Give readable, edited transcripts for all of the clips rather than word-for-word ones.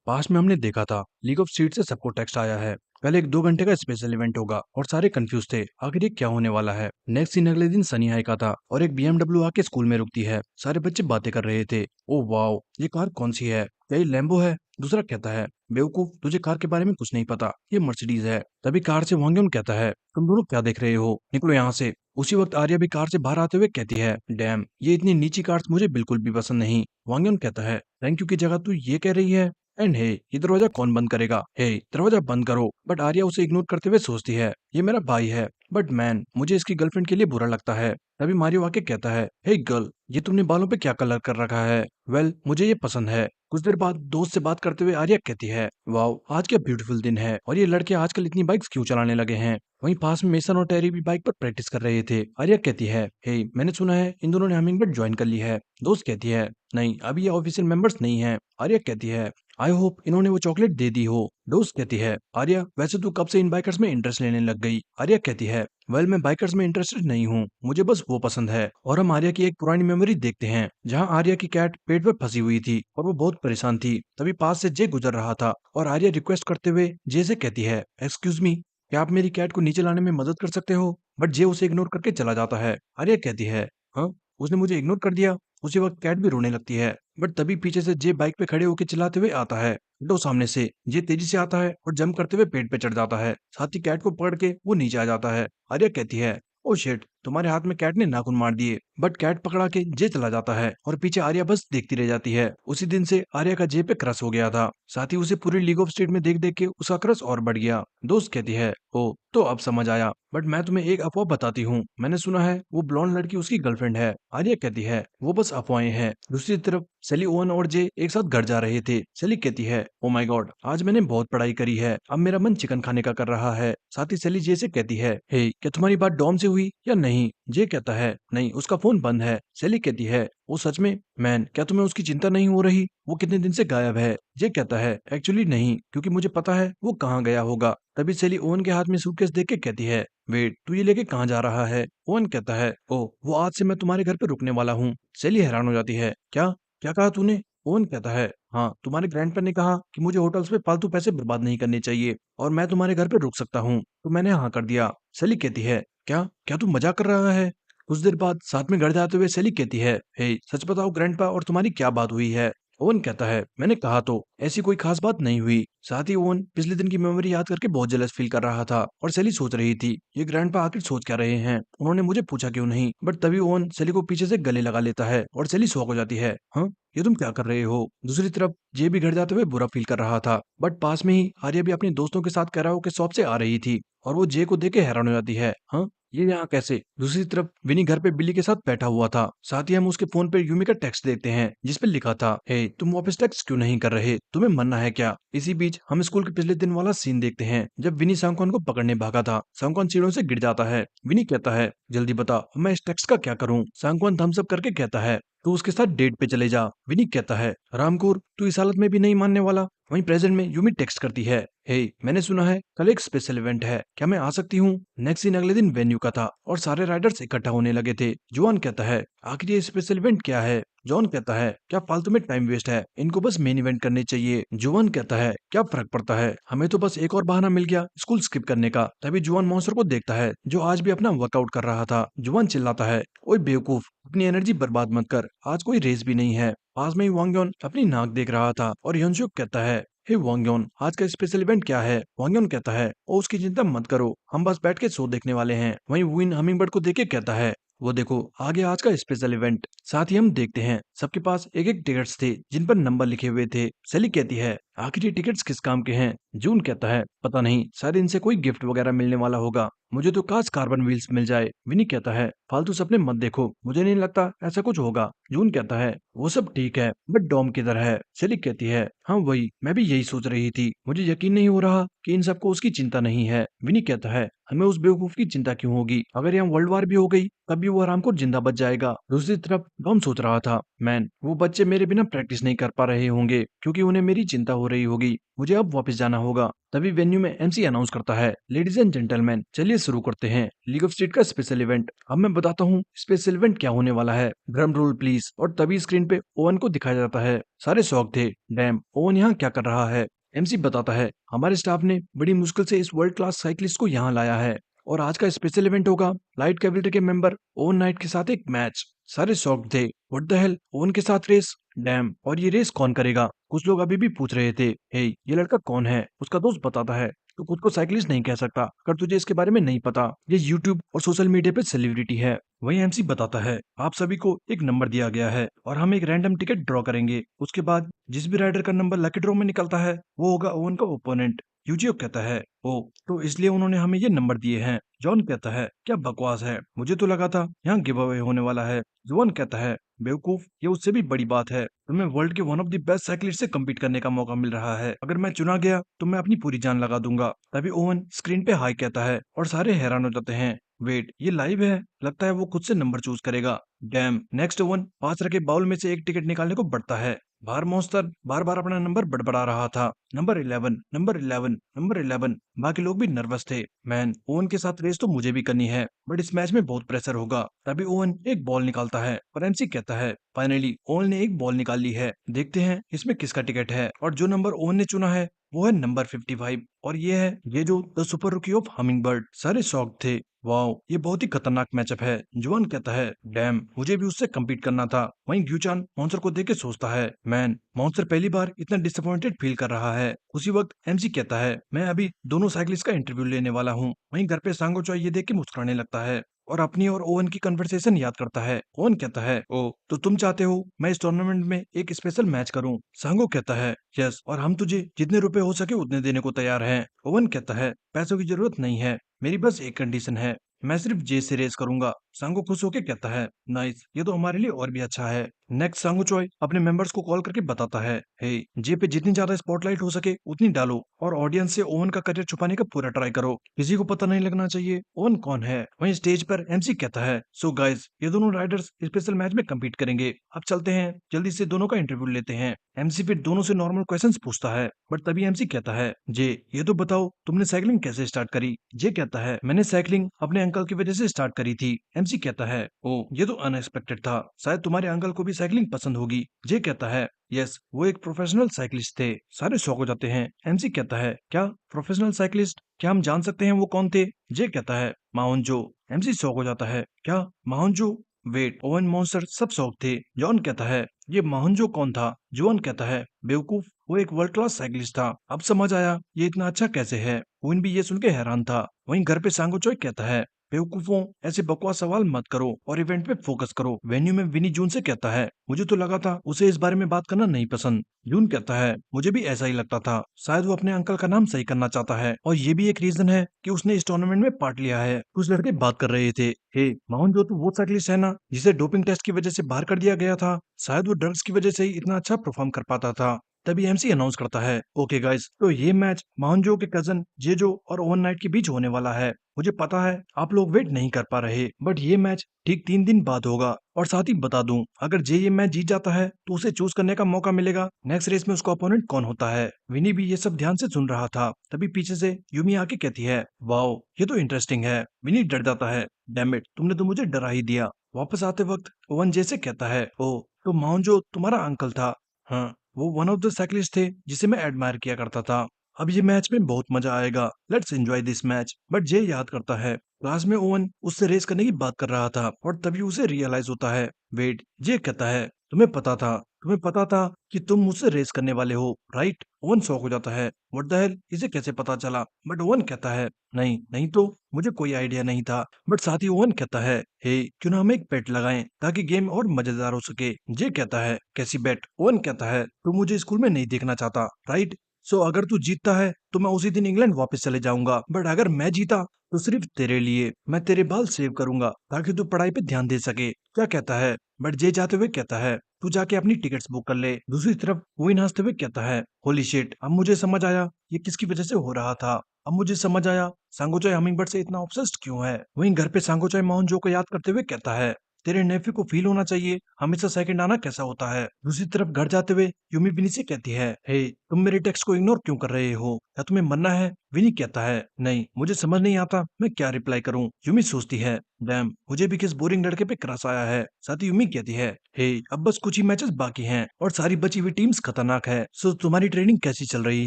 पास में हमने देखा था लीग ऑफ स्ट्रीट से सबको टेक्स्ट आया है। कल एक 2 घंटे का स्पेशल इवेंट होगा और सारे कंफ्यूज थे आखिर ये क्या होने वाला है। नेक्स्ट सीन अगले दिन सनी हाई का था और एक BMW आके स्कूल में रुकती है। सारे बच्चे बातें कर रहे थे। ओ वाओ, ये कार कौन सी है? क्या ये लैम्बो है? दूसरा कहता है बेवकूफ, तुझे कार के बारे में कुछ नहीं पता, ये मर्सिडीज है। तभी कार से वांगन कहता है तुम दोनों क्या देख रहे हो, निकलो यहाँ से। उसी वक्त आर्या भी कार से बाहर आते हुए कहती है डैम, ये इतनी नीची कार्स मुझे बिल्कुल भी पसंद नहीं। वांगन कहता है थैंक यू की जगह तू ये कह रही है। एंड हे, ये दरवाजा कौन बंद करेगा? हे, दरवाजा बंद करो। बट आर्या उसे इग्नोर करते हुए सोचती है ये मेरा भाई है, बट मैन मुझे इसकी गर्लफ्रेंड के लिए बुरा लगता है। तभी मारियो आके कहता है हे गर्ल, ये तुमने बालों पे क्या कलर कर रखा है? वेल मुझे ये पसंद है। कुछ देर बाद दोस्त से बात करते हुए आर्या कहती है वाओ, आज क्या ब्यूटीफुल दिन है, और ये लड़के आजकल इतनी बाइक्स क्यों चलाने लगे हैं? वहीं पास में मेसन और टेरी भी बाइक पर प्रैक्टिस कर रहे थे। आर्या कहती है हे, मैंने सुना है इन दोनों ने हमिंगबर्ड ज्वाइन कर ली है। दोस्त कहती है नहीं, अभी ये ऑफिशियल मेंबर्स नहीं है। आर्या कहती है आई होप इन्होंने वो चॉकलेट दे दी हो। दोस्त कहती है आर्या, वैसे तू कब से इन बाइकर्स में इंटरेस्ट लेने लग गई? आर्या कहती है वेल मैं बाइकर्स में इंटरेस्टेड नहीं हूँ, मुझे बस वो पसंद है। और हम आर्या की एक पुरानी मेमोरी देखते हैं जहाँ आर्या की कैट पेट पर फंसी हुई थी और वो बहुत परेशान थी। तभी पास से जे गुजर रहा था और आर्या रिक्वेस्ट करते हुए जे से कहती है एक्सक्यूज मी, क्या आप मेरी कैट को नीचे लाने में मदद कर सकते हो? बट जे उसे इग्नोर करके चला जाता है। आर्या कहती है हाँ, उसने मुझे इग्नोर कर दिया। उसी वक्त कैट भी रोने लगती है। बट तभी पीछे से जे बाइक पे खड़े होकर चिल्लाते हुए आता है। दो सामने से जे तेजी से आता है और जंप करते हुए पेड़ पे चढ़ जाता है। साथ ही कैट को पकड़ के वो नीचे आ जाता है। आर्या कहती है ओ शिट, तुम्हारे हाथ में कैट ने नाखून मार दिए। बट कैट पकड़ा के जे चला जाता है और पीछे आर्या बस देखती रह जाती है। उसी दिन से आर्या का जे पे क्रश हो गया था। साथ ही उसे पूरी लीग ऑफ स्ट्रीट में देख देख के उसका क्रश और बढ़ गया। दोस्त कहती है ओ, तो अब समझ आया, बट मैं तुम्हें एक अफवाह बताती हूँ, मैंने सुना है वो ब्लॉन्ड लड़की उसकी गर्लफ्रेंड है। आर्या कहती है वो बस अफवाहें हैं। दूसरी तरफ सेली, ओवन और जे एक साथ घर जा रहे थे। सेली कहती है ओ माय गॉड, आज मैंने बहुत पढ़ाई करी है, अब मेरा मन चिकन खाने का कर रहा है। साथ ही सेली जे से कहती है हे, क्या तुम्हारी बात डॉम से हुई या नहीं? जे कहता है नहीं, उसका फोन बंद है। सेली कहती है वो सच में? मैन, क्या तुम्हें उसकी चिंता नहीं हो रही? वो कितने दिन से गायब है। जे कहता है एक्चुअली नहीं, क्योंकि मुझे पता है वो कहाँ गया होगा। तभी सेली ओवन के हाथ में सूटकेस देख के कहती है वेट, तू ये लेके कहाँ जा रहा है? ओवन कहता है ओ, वो आज से मैं तुम्हारे घर पे रुकने वाला हूँ। सेली हैरान हो जाती है क्या? क्या कहा तूने? ओवन कहता है हाँ, तुम्हारे ग्रैंडपा ने कहा कि मुझे होटल्स पे फालतू पैसे बर्बाद नहीं करने चाहिए और मैं तुम्हारे घर पे रुक सकता हूँ, तो मैंने हाँ कर दिया। सेली कहती है क्या क्या तू मजाक कर रहा है? कुछ देर बाद साथ में घर जाते हुए सेली कहती है हे, सच बताओ ग्रैंडपा, और तुम्हारी क्या बात हुई है? ओवन कहता है मैंने कहा तो ऐसी कोई खास बात नहीं हुई। साथ ही ओवन पिछले दिन की मेमोरी याद करके बहुत जेलस फील कर रहा था और सेली सोच रही थी ये ग्रैंडपा आखिर सोच क्या रहे हैं, उन्होंने मुझे पूछा क्यों नहीं? बट तभी ओवन सेली को पीछे से गले लगा लेता है और सेली शॉक हो जाती है हाँ, ये तुम क्या कर रहे हो? दूसरी तरफ जे भी घर जाते हुए बुरा फील कर रहा था। बट पास में ही आर्या भी अपने दोस्तों के साथ कैराओके शॉप से आ रही थी और वो जे को देख के हैरान हो जाती है हाँ, ये यहाँ कैसे? दूसरी तरफ विनी घर पे बिल्ली के साथ बैठा हुआ था। साथ ही हम उसके फोन पे यूमी का टेक्स्ट देखते हैं जिस पे लिखा था हे, तुम वापस टेक्स्ट क्यों नहीं कर रहे, तुम्हें मरना है क्या? इसी बीच हम स्कूल के पिछले दिन वाला सीन देखते हैं जब विनी सांगकॉन को पकड़ने भागा था। सांगकॉन सीढ़ियों से गिर जाता है। विनी कहता है जल्दी बता, मैं इस टेक्स्ट का क्या करूं? सांगकॉन थम्स अप करके कहता है तू उसके साथ डेट पे चले जा। विनी कहता है रामकुर, तू इस हालत में भी नहीं मानने वाला। वहीं प्रेजेंट में यूमी टेक्स्ट करती है हे, मैंने सुना है कल एक स्पेशल इवेंट है, क्या मैं आ सकती हूँ? नेक्स्ट दिन अगले दिन वेन्यू का था और सारे राइडर्स इकट्ठा होने लगे थे। जुआन कहता है आखिर ये स्पेशल इवेंट क्या है? जॉन कहता है क्या फालतू में टाइम वेस्ट है, इनको बस मेन इवेंट करने चाहिए। जुआन कहता है क्या फर्क पड़ता है, हमें तो बस एक और बहाना मिल गया स्कूल स्किप करने का। तभी जुआन मॉन्स्टर को देखता है जो आज भी अपना वर्कआउट कर रहा था। जुआन चिल्लाता है ओए बेवकूफ, अपनी एनर्जी बर्बाद मत कर, आज कोई रेस भी नहीं है। पास में ही वांगयोन अपनी नाक देख रहा था और यंशुक कहता है हे वांगयोन, आज का स्पेशल इवेंट क्या है? वांगयोन कहता है ओ, उसकी चिंता मत करो, हम बस बैठ के शो देखने वाले हैं। वहीं विन हमिंगबर्ड को देख के कहता है वो देखो आगे आज का स्पेशल इवेंट। साथ ही हम देखते हैं सबके पास एक एक टिकट्स थे जिन पर नंबर लिखे हुए थे। सेली कहती है आखिर ये टिकट्स किस काम के हैं? जून कहता है पता नहीं, शायद इनसे कोई गिफ्ट वगैरह मिलने वाला होगा, मुझे तो काश कार्बन व्हील्स मिल जाए। विनी कहता है फालतू सपने मत देखो, मुझे नहीं लगता ऐसा कुछ होगा। जून कहता है वो सब ठीक है, बट डॉम किधर है? सेली कहती है हाँ वही, मैं भी यही सोच रही थी, मुझे यकीन नहीं हो रहा कि इन सबको उसकी चिंता नहीं है। विनी कहता है हमें उस बेवकूफ की चिंता क्यों होगी, अगर यहाँ वर्ल्ड वार भी हो गई तब भी वो आराम को जिंदा बच जाएगा। दूसरी तरफ डॉम सोच रहा था मैन, वो बच्चे मेरे बिना प्रैक्टिस नहीं कर पा रहे होंगे क्योंकि उन्हें मेरी चिंता हो रही होगी, मुझे अब वापस जाना होगा। तभी वेन्यू में एमसी अनाउंस करता है, लेडीज एंड जेंटलमैन, चलिए शुरू करते हैं लीग ऑफ स्ट्रीट का स्पेशल इवेंट। अब मैं बताता हूँ स्पेशल इवेंट क्या होने वाला है, ड्रम रोल प्लीज। और तभी स्क्रीन पे ओवन को दिखाया जाता है। सारे शौक थे, डैम ओवन यहाँ क्या कर रहा है। एमसी बताता है, हमारे स्टाफ ने बड़ी मुश्किल से इस वर्ल्ड क्लास साइकिलिस्ट को यहाँ लाया है और आज का स्पेशल इवेंट होगा लाइट कैविल्ट्री के मेंबर ओवन नाइट के साथ एक मैच। सारे शॉक्ड थे, व्हाट द हेल, ओवन के साथ रेस, डैम, और ये रेस कौन करेगा। कुछ लोग अभी भी पूछ रहे थे, हे ये लड़का कौन है। उसका दोस्त बताता है, तू खुद को साइकिलिस्ट नहीं कह सकता अगर तुझे इसके बारे में नहीं पता, ये यूट्यूब और सोशल मीडिया पे सेलिब्रिटी है। वही एमसी बताता है, आप सभी को एक नंबर दिया गया है और हम एक रैंडम टिकट ड्रॉ करेंगे। उसके बाद जिस भी राइडर का नंबर लकी ड्रॉ में निकलता है वो होगा ओवन का ओपोनेंट। यूजियो कहता है, ओ तो इसलिए उन्होंने हमें ये नंबर दिए हैं। जॉन कहता है, क्या बकवास है, मुझे तो लगा था यहाँ गिव अवे होने वाला है। जुआन कहता है, बेवकूफ, ये उससे भी बड़ी बात है, तुम्हें वर्ल्ड के one of the best cyclist से कम्पीट करने का मौका मिल रहा है। अगर मैं चुना गया तो मैं अपनी पूरी जान लगा दूंगा। तभी ओवन स्क्रीन पे हाई कहता है और सारे हैरान हो जाते हैं। वेट, ये लाइव है, लगता है वो खुद से नंबर चूज करेगा। डैम, नेक्स्ट ओवन पास रखे बाउल में से एक टिकट निकालने को बढ़ता है। बाहर मॉन्स्टर बार बार अपना नंबर बड़बड़ा रहा था, नंबर 11, नंबर 11, नंबर 11। बाकी लोग भी नर्वस थे। मैन, ओवन के साथ रेस तो मुझे भी करनी है, बट इस मैच में बहुत प्रेशर होगा। तभी ओवन एक बॉल निकालता है और एमसी कहता है, फाइनली ओवन ने एक बॉल निकाल ली है, देखते हैं इसमें किसका टिकट है। और जो नंबर ओवन ने चुना है वो है नंबर 55 और ये जो द सुपर रुकी ऑफ हमिंग बर्ड। सारे शॉक थे, वाओ ये बहुत ही खतरनाक मैचअप है। जुआन कहता है, डैम, मुझे भी उससे कम्पीट करना था। वहीं ग्यूचान मॉन्स्टर को देख के सोचता है, मैन, मॉन्स्टर पहली बार इतना डिसअपॉइंटेड फील कर रहा है। उसी वक्त एमसी कहता है, मैं अभी दोनों साइकिलिस्ट का इंटरव्यू लेने वाला हूँ। वहीं घर पे सांगो चॉय ये देख के मुस्कुराने लगता है और अपनी और ओवन की कन्वर्सेशन याद करता है। ओवन कहता है, ओ तो तुम चाहते हो मैं इस टूर्नामेंट में एक स्पेशल मैच करूं। सांगो कहता है, यस, और हम तुझे जितने रुपए हो सके उतने देने को तैयार हैं। ओवन कहता है, पैसों की जरूरत नहीं है, मेरी बस एक कंडीशन है, मैं सिर्फ जे से रेस करूंगा। सांगो खुश होकर कहता है, नाइस, ये तो हमारे लिए और भी अच्छा है। नेक्स्ट सांगो चॉय अपने मेंबर्स को कॉल करके बताता है, हे जे पे जितनी ज्यादा स्पॉटलाइट हो सके उतनी डालो और ऑडियंस से ओवन का करियर छुपाने का पूरा ट्राई करो, किसी को पता नहीं लगना चाहिए ओवन कौन है। वहीं स्टेज पर एमसी कहता है, सो गाइस, ये दोनों राइडर्स स्पेशल मैच में कम्पीट करेंगे, अब चलते हैं, जल्दी से दोनों का इंटरव्यू लेते हैं। एमसी फिर दोनों से नॉर्मल क्वेश्चंस पूछता है, बट तभी एमसी कहता है, जे ये तो बताओ तुमने साइकिलिंग कैसे स्टार्ट करी। जे कहता है, मैंने साइकिलिंग अपने अंकल की वजह से स्टार्ट करी थी। एमसी कहता है, ओ ये तो अनएक्सपेक्टेड था, शायद तुम्हारे अंकल को भी साइकिलिंग पसंद होगी। जे कहता है, यस, वो एक प्रोफेशनल साइकिलिस्ट थे। सारे शॉक हो जाते हैं। एमसी कहता है, क्या प्रोफेशनल साइकिलिस्ट, क्या हम जान सकते हैं वो कौन थे। जे कहता है, माउंजो। एमसी शॉक हो जाता है, क्या माउंजो, वेट, ओवन मॉन्स्टर सब शौक थे। जॉन कहता है, ये माहुंजो कौन था। जोन कहता है, बेवकूफ, वो एक वर्ल्ड क्लास साइकिलिस्ट था, अब समझ आया ये इतना अच्छा कैसे है। ओवन भी ये सुन के हैरान था। वहीं घर पे सांगो चोय कहता है, बेवकूफों, ऐसे बकवास सवाल मत करो और इवेंट पे फोकस करो। वेन्यू में विनी जून से कहता है, मुझे तो लगा था उसे इस बारे में बात करना नहीं पसंद। जून कहता है, मुझे भी ऐसा ही लगता था, शायद वो अपने अंकल का नाम सही करना चाहता है और ये भी एक रीजन है कि उसने इस टूर्नामेंट में पार्ट लिया है। कुछ लड़के बात कर रहे थे, हे मोहन जो, तो वो साइकिलिस्ट है ना जिसे डोपिंग टेस्ट की वजह से बाहर कर दिया गया था, शायद वो ड्रग्स की वजह से ही इतना अच्छा परफॉर्म कर पाता था। तभी एमसी अनाउंस करता है, ओके गाइस, तो ये मैच मोहनजो के कजन जेजो और ओवन नाइट के बीच होने वाला है। मुझे पता है आप लोग वेट नहीं कर पा रहे, बट ये मैच ठीक 3 दिन बाद होगा। और साथ ही बता दूं, अगर जे ये मैच जीत जाता है तो उसे चूज करने का मौका मिलेगा नेक्स्ट रेस में उसका अपोनेंट कौन होता है। विनी भी ये सब ध्यान से सुन रहा था। तभी पीछे से यूमी आके कहती है, वाओ ये तो इंटरेस्टिंग है। विनी डर जाता है, डैम इट, तुमने तो मुझे डरा ही दिया। वापस आते वक्त ओवन जे से कहता है, ओ तो मोहनजो तुम्हारा अंकल था। हाँ, वो वन ऑफ द साइकिलिस्ट थे जिसे मैं एडमायर किया करता था। अब ये मैच में बहुत मजा आएगा, let's enjoy this match. But जे याद करता है क्लास में ओवन उससे रेस करने की बात कर रहा था और तभी उसे रियलाइज होता है, वेट, जे कहता है, तुम्हें पता था कि तुम मुझसे रेस करने वाले हो, राइट। ओवन शॉक हो जाता है, व्हाट द हेल, इसे कैसे पता चला। बट ओवन कहता है, नहीं नहीं तो मुझे कोई आइडिया नहीं था। बट साथ ही ओवन कहता है, हे क्यों ना हम एक बेट लगाएं ताकि गेम और मजेदार हो सके। जे कहता है, कैसी बेट। ओवन कहता है, तू मुझे स्कूल में नहीं देखना चाहता, राइट। सो अगर तू जीतता है तो मैं उसी दिन इंग्लैंड वापस चले जाऊंगा, बट अगर मैं जीता तो सिर्फ तेरे लिए मैं तेरे बाल सेव करूंगा ताकि तू पढ़ाई पे ध्यान दे सके। क्या कहता है। बट जे जाते हुए कहता है, तू जाके अपनी टिकट्स बुक कर ले। दूसरी तरफ वही नाचते हुए कहता है, होली शिट, अब मुझे समझ आया ये किसकी वजह से हो रहा था। अब मुझे समझ आया सांगोचाय हमिंगबर्ड से इतना ऑब्सेस्ड क्यों है। वहीं घर पे सांगोचाय मोहन जो को याद करते हुए कहता है, तेरे नेफ्यू को फील होना चाहिए हमेशा सेकंड आना कैसा होता है। दूसरी तरफ घर जाते हुए यूमी विनी से कहती है, हे तुम मेरे टेक्स्ट को इग्नोर क्यों कर रहे हो, क्या तुम्हें मरना है। विनी कहता है, नहीं मुझे समझ नहीं आता मैं क्या रिप्लाई करूं। यूमी सोचती है, डैम मुझे भी किस बोरिंग लड़के पे क्रश आया है। साथ ही यूमी कहती है, हे अब बस कुछ ही मैचेस बाकी हैं और सारी बची हुई टीम्स खतरनाक है, सो तुम्हारी ट्रेनिंग कैसी चल रही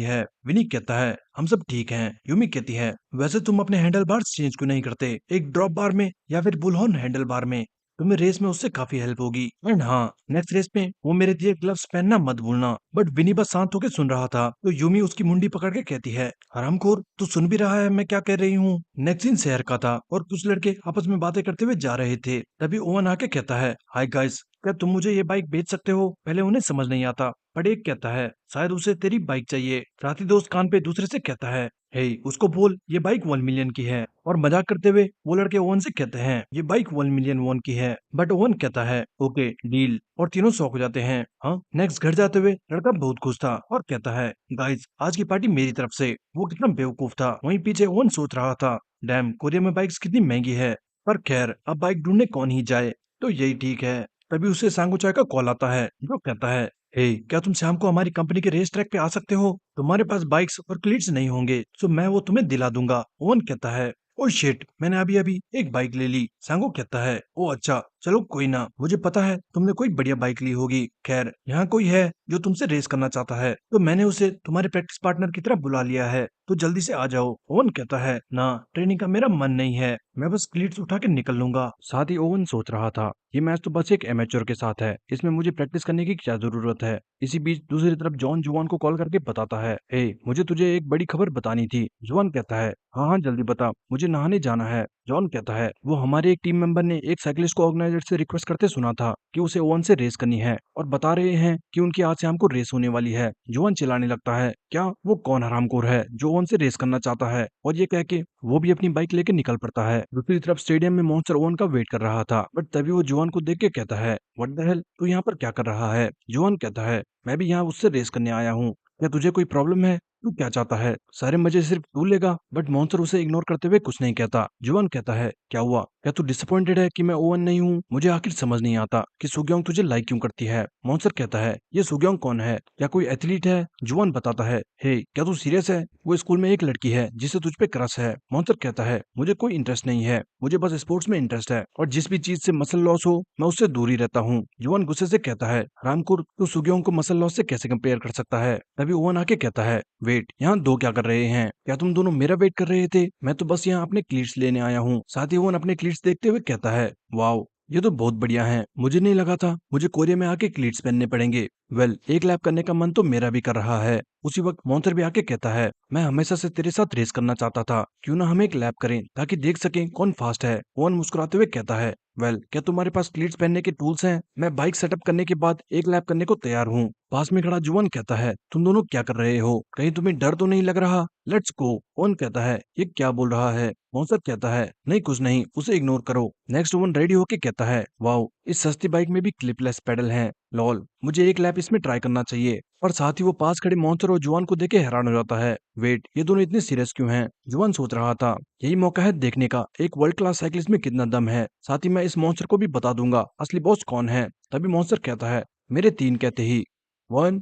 है। विनी कहता है, हम सब ठीक हैं। यूमी कहती है, वैसे तुम अपने हैंडल बार्स चेंज क्यों नहीं करते, एक ड्रॉप बार में या फिर बुलहॉर्न हैंडल बार में, तुम्हें रेस में उससे काफी हेल्प होगी। एंड हाँ, नेक्स्ट रेस में वो मेरे दिए ग्लव्स पहनना मत भूलना। बट विनी बस शांत होकर सुन रहा था तो यूमी उसकी मुंडी पकड़ के कहती है, हरामखोर तू सुन भी रहा है मैं क्या कह रही हूँ। नेक्स्ट सीन शहर का था और कुछ लड़के आपस में बातें करते हुए जा रहे थे। तभी ओवन आके कहता है, हाय गाइस क्या तुम मुझे ये बाइक बेच सकते हो। पहले उन्हें समझ नहीं आता पर एक कहता है, शायद उसे तेरी बाइक चाहिए। साथी दोस्त कान पे दूसरे से कहता है, हे उसको बोल ये बाइक 1 मिलियन की है। और मजाक करते हुए वो लड़के ओवन से कहते हैं, ये बाइक 1 मिलियन वॉन की है। बट ओवन कहता है, ओके डील। और तीनों शौक हो जाते हैं। हाँ, नेक्स्ट घर जाते हुए लड़का बहुत खुश था और कहता है, गाइस आज की पार्टी मेरी तरफ से। वो कितना बेवकूफ था। वहीं पीछे ओवन सोच रहा था, डैम कोरिया में बाइक्स कितनी महंगी है। पर खैर अब बाइक ढूंढने कौन ही जाए, तो यही ठीक है। तभी उसे सांगो चाय का कॉल आता है जो कहता है, हे क्या तुम शाम को हमारी कंपनी के रेस ट्रैक पे आ सकते हो। तुम्हारे पास बाइक्स और क्लीट्स नहीं होंगे तो मैं वो तुम्हें दिला दूंगा। ओवन कहता है, ओ शिट मैंने अभी अभी एक बाइक ले ली। सांगो कहता है, ओ अच्छा चलो कोई ना, मुझे पता है तुमने कोई बढ़िया बाइक ली होगी। खैर यहाँ कोई है जो तुमसे रेस करना चाहता है तो मैंने उसे तुम्हारे प्रैक्टिस पार्टनर की तरह बुला लिया है, तो जल्दी से आ जाओ। ओवन कहता है, ना ट्रेनिंग का मेरा मन नहीं है, मैं बस क्लीट्स उठा के निकल लूंगा। साथ ही ओवन सोच रहा था, ये मैच तो बस एक एमेच्योर के साथ है, इसमें मुझे प्रैक्टिस करने की क्या जरूरत है। इसी बीच दूसरी तरफ जॉन जुआन को कॉल करके बताता है, ए मुझे तुझे एक बड़ी खबर बतानी थी। जुआन कहता है, हाँ हाँ जल्दी बता, मुझे नहाने जाना है। जॉन कहता है, वो हमारे एक टीम मेंबर ने एक साइकिलिस्ट को ऑर्गेनाइजर से रिक्वेस्ट करते सुना था कि उसे ओवन से रेस करनी है और बता रहे हैं कि उनकी आज शाम को रेस होने वाली है। जुआन चिल्लाने लगता है, क्या वो कौन हरामखोर है जो ओवन से रेस करना चाहता है। और ये कह के वो भी अपनी बाइक लेके निकल पड़ता है। दूसरी तरफ स्टेडियम में मॉन्स्टर ओवन का वेट कर रहा था बट तभी वो जुआन को देख के कहता है, व्हाट द हेल तू यहाँ पर क्या कर रहा है। जुआन कहता है, मैं भी यहाँ उससे रेस करने आया हूँ, क्या तुझे कोई प्रॉब्लम है, तू क्या चाहता है, सारे मजे सिर्फ तू लेगा। बट मॉन्स्टर उसे इग्नोर करते हुए कुछ नहीं कहता। जुआन कहता है, क्या हुआ, क्या तू डिसअपॉइंटेड है कि मैं ओवन नहीं हूँ। मुझे आखिर समझ नहीं आता कि सुग्योंग तुझे लाइक क्यों करती है। मॉन्स्टर कहता है, ये सुग्योंग कौन है, क्या कोई एथलीट है। जुआन बताता है, हे क्या तू सीरियस है, वो स्कूल में एक लड़की है जिसे तुझ पे क्रश है। मॉन्स्टर कहता है, मुझे कोई इंटरेस्ट नहीं है, मुझे बस स्पोर्ट्स में इंटरेस्ट है और जिस भी चीज से मसल लॉस हो मैं उससे दूर ही रहता हूँ। जुआन गुस्से से कहता है, रामकुर तू सुग्योंग को मसल लॉस से कैसे कंपेयर कर सकता है। तभी ओवन आके कहता है, वेट यहाँ दो क्या कर रहे हैं, क्या तुम दोनों मेरा वेट कर रहे थे, मैं तो बस यहाँ अपने क्लीट्स लेने आया हूँ। साथ ही ओवन अपने क्लीट्स देखते हुए कहता है, वाओ ये तो बहुत बढ़िया है, मुझे नहीं लगा था मुझे कोरिया में आके क्लीट्स पहनने पड़ेंगे। वेल एक लैप करने का मन तो मेरा भी कर रहा है। उसी वक्त मॉन्स्टर भी आके कहता है, मैं हमेशा से तेरे साथ रेस करना चाहता था, क्यों ना हम एक लैप करें ताकि देख सकें कौन फास्ट है। ओवन मुस्कुराते हुए कहता है, वेल क्या तुम्हारे पास क्लीट्स पहनने के टूल्स हैं, मैं बाइक सेटअप करने के बाद एक लैप करने को तैयार हूँ। पास में खड़ा जुआन कहता है, तुम दोनों क्या कर रहे हो, कहीं तुम्हें डर तो नहीं लग रहा। Let's go. ओवन कहता है, ये क्या बोल रहा है। मॉन्स्टर कहता है, नहीं कुछ नहीं, उसे इग्नोर करो। नेक्स्ट ओवन रेडी होके कहता है, वाओ इस सस्ती बाइक में भी क्लिपलेस पेडल हैं, लॉल मुझे एक लैप इसमें ट्राई करना चाहिए। और साथ ही वो पास खड़े मॉन्स्टर और जुआन को देखे हैरान हो जाता है, वेट ये दोनों इतने सीरियस क्यों हैं। जुआन सोच रहा था, यही मौका है देखने का एक वर्ल्ड क्लास साइकिलिस्ट में कितना दम है, साथ ही मैं इस मॉन्स्टर को भी बता दूंगा असली बॉस कौन है। तभी मॉन्स्टर कहता है, मेरे तीन कहते ही 1